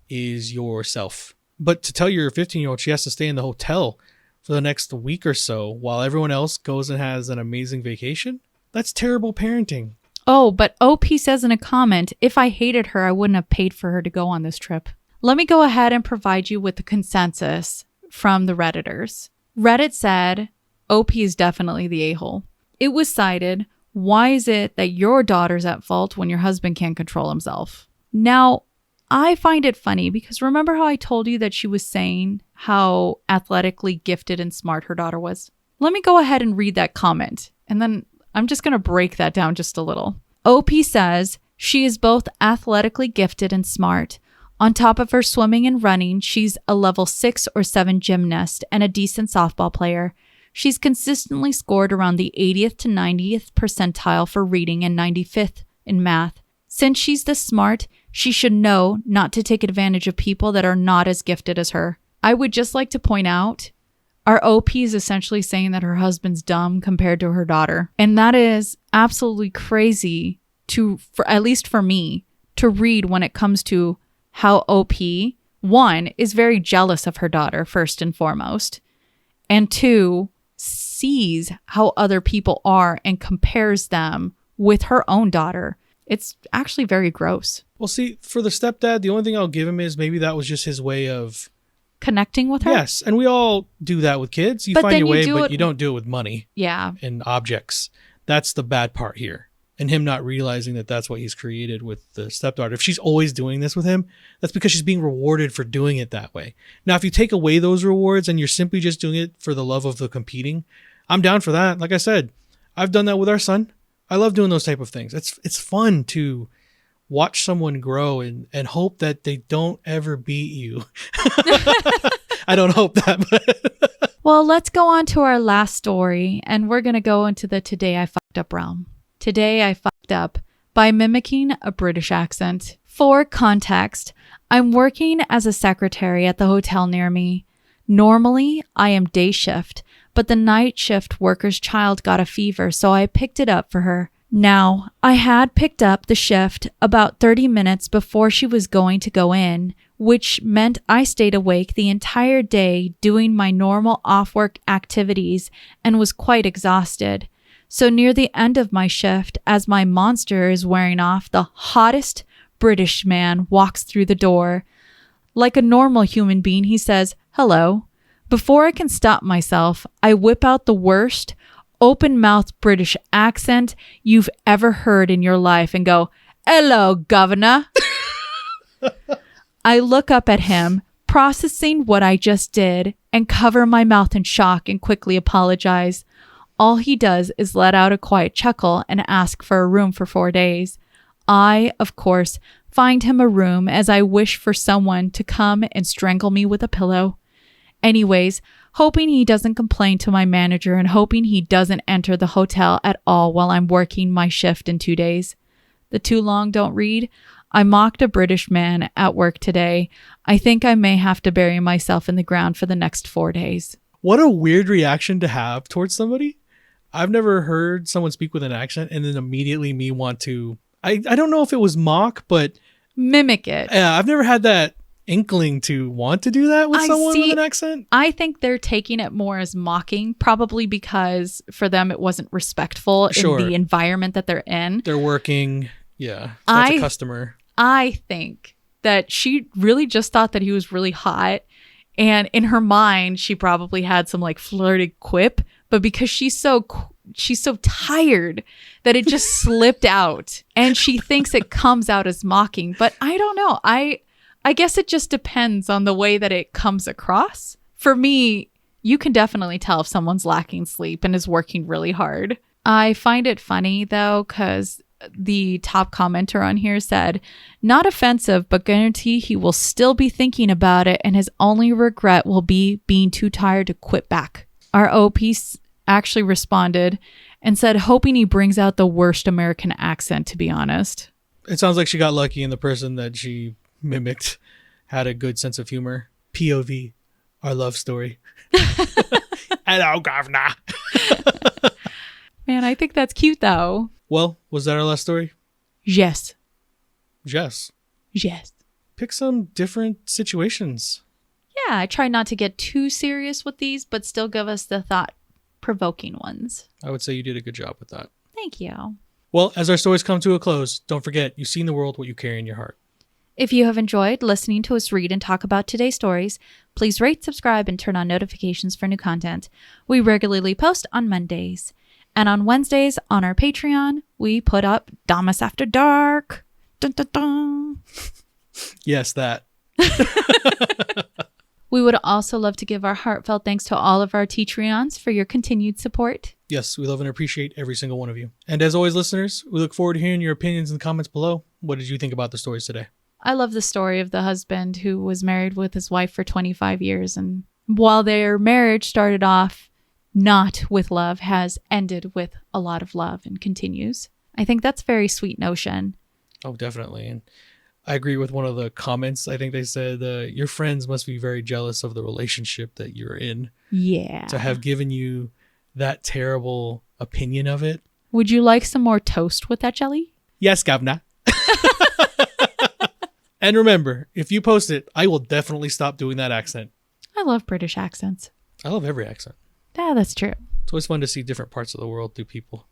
is yourself. But to tell your 15-year-old she has to stay in the hotel for the next week or so while everyone else goes and has an amazing vacation, that's terrible parenting. Oh, but OP says in a comment, if I hated her, I wouldn't have paid for her to go on this trip. Let me go ahead and provide you with the consensus from the Redditors. Reddit said, OP is definitely the a-hole. It was cited, why is it that your daughter's at fault when your husband can't control himself? Now, I find it funny because remember how I told you that she was saying how athletically gifted and smart her daughter was? Let me go ahead and read that comment, and then I'm just going to break that down just a little. OP says, she is both athletically gifted and smart. On top of her swimming and running, she's a level 6 or 7 gymnast and a decent softball player. She's consistently scored around the 80th to 90th percentile for reading and 95th in math. Since she's this smart, she should know not to take advantage of people that are not as gifted as her. I would just like to point out, our OP is essentially saying that her husband's dumb compared to her daughter. And that is absolutely crazy at least for me, to read when it comes to how OP, 1, is very jealous of her daughter, first and foremost, and 2, sees how other people are and compares them with her own daughter. It's actually very gross. Well, see, for the stepdad, the only thing I'll give him is maybe that was just his way of connecting with her. Yes, and we all do that with kids. You find your way, but you don't do it with money. Yeah. And objects. That's the bad part here. And him not realizing that that's what he's created with the stepdaughter. If she's always doing this with him, that's because she's being rewarded for doing it that way. Now, if you take away those rewards and you're simply just doing it for the love of the competing, I'm down for that. Like I said, I've done that with our son. I love doing those type of things. It's fun to watch someone grow and hope that they don't ever beat you. I don't hope that, but well, let's go on to our last story, and we're going to go into the Today I Fucked Up realm. Today I fucked up by mimicking a British accent. For context, I'm working as a secretary at the hotel near me. Normally, I am day shift, but the night shift worker's child got a fever, so I picked it up for her. Now, I had picked up the shift about 30 minutes before she was going to go in, which meant I stayed awake the entire day doing my normal off-work activities and was quite exhausted. So near the end of my shift, as my monster is wearing off, the hottest British man walks through the door. Like a normal human being, he says, "Hello." Before I can stop myself, I whip out the worst open-mouthed British accent you've ever heard in your life and go, "Hello, governor." I look up at him, processing what I just did, and cover my mouth in shock and quickly apologize. All he does is let out a quiet chuckle and ask for a room for 4 days. I, of course, find him a room as I wish for someone to come and strangle me with a pillow. Anyways, hoping he doesn't complain to my manager and hoping he doesn't enter the hotel at all while I'm working my shift in 2 days. The too long don't read. I mocked a British man at work today. I think I may have to bury myself in the ground for the next 4 days. What a weird reaction to have towards somebody. I've never heard someone speak with an accent and then immediately me want to, I don't know if it was mock, but mimic it. Yeah, I've never had that inkling to want to do that with someone with an accent. I think they're taking it more as mocking, probably because for them it wasn't respectful in the environment that they're in. They're working. Yeah, that's a customer. I think that she really just thought that he was really hot. And in her mind, she probably had some like flirty quip, but because she's so tired that it just slipped out and she thinks it comes out as mocking. But I don't know. I guess it just depends on the way that it comes across. For me, you can definitely tell if someone's lacking sleep and is working really hard. I find it funny though, because the top commenter on here said, "Not offensive, but guarantee he will still be thinking about it and his only regret will be being too tired to quit back." Our OP actually responded and said, hoping he brings out the worst American accent, to be honest. It sounds like she got lucky and the person that she mimicked had a good sense of humor. POV. Our love story. Hello, governor. Man, I think that's cute though. Well, was that our last story? Yes. Jess, Yes. pick some different situations. Yeah, I try not to get too serious with these, but still give us the thought-provoking ones. I would say you did a good job with that. Thank you. Well, as our stories come to a close, don't forget, you see in the world what you carry in your heart. If you have enjoyed listening to us read and talk about today's stories, please rate, subscribe, and turn on notifications for new content. We regularly post on Mondays. And on Wednesdays on our Patreon, we put up Damas After Dark. Dun, dun, dun. Yes, that. We would also love to give our heartfelt thanks to all of our Teatreons for your continued support. Yes, we love and appreciate every single one of you. And as always, listeners, we look forward to hearing your opinions in the comments below. What did you think about the stories today? I love the story of the husband who was married with his wife for 25 years. And while their marriage started off not with love, has ended with a lot of love and continues. I think that's a very sweet notion. Oh, definitely. And I agree with one of the comments. I think they said, your friends must be very jealous of the relationship that you're in. Yeah. To have given you that terrible opinion of it. Would you like some more toast with that jelly? Yes, governor. And remember, if you post it, I will definitely stop doing that accent. I love British accents. I love every accent. Yeah, that's true. It's always fun to see different parts of the world through people.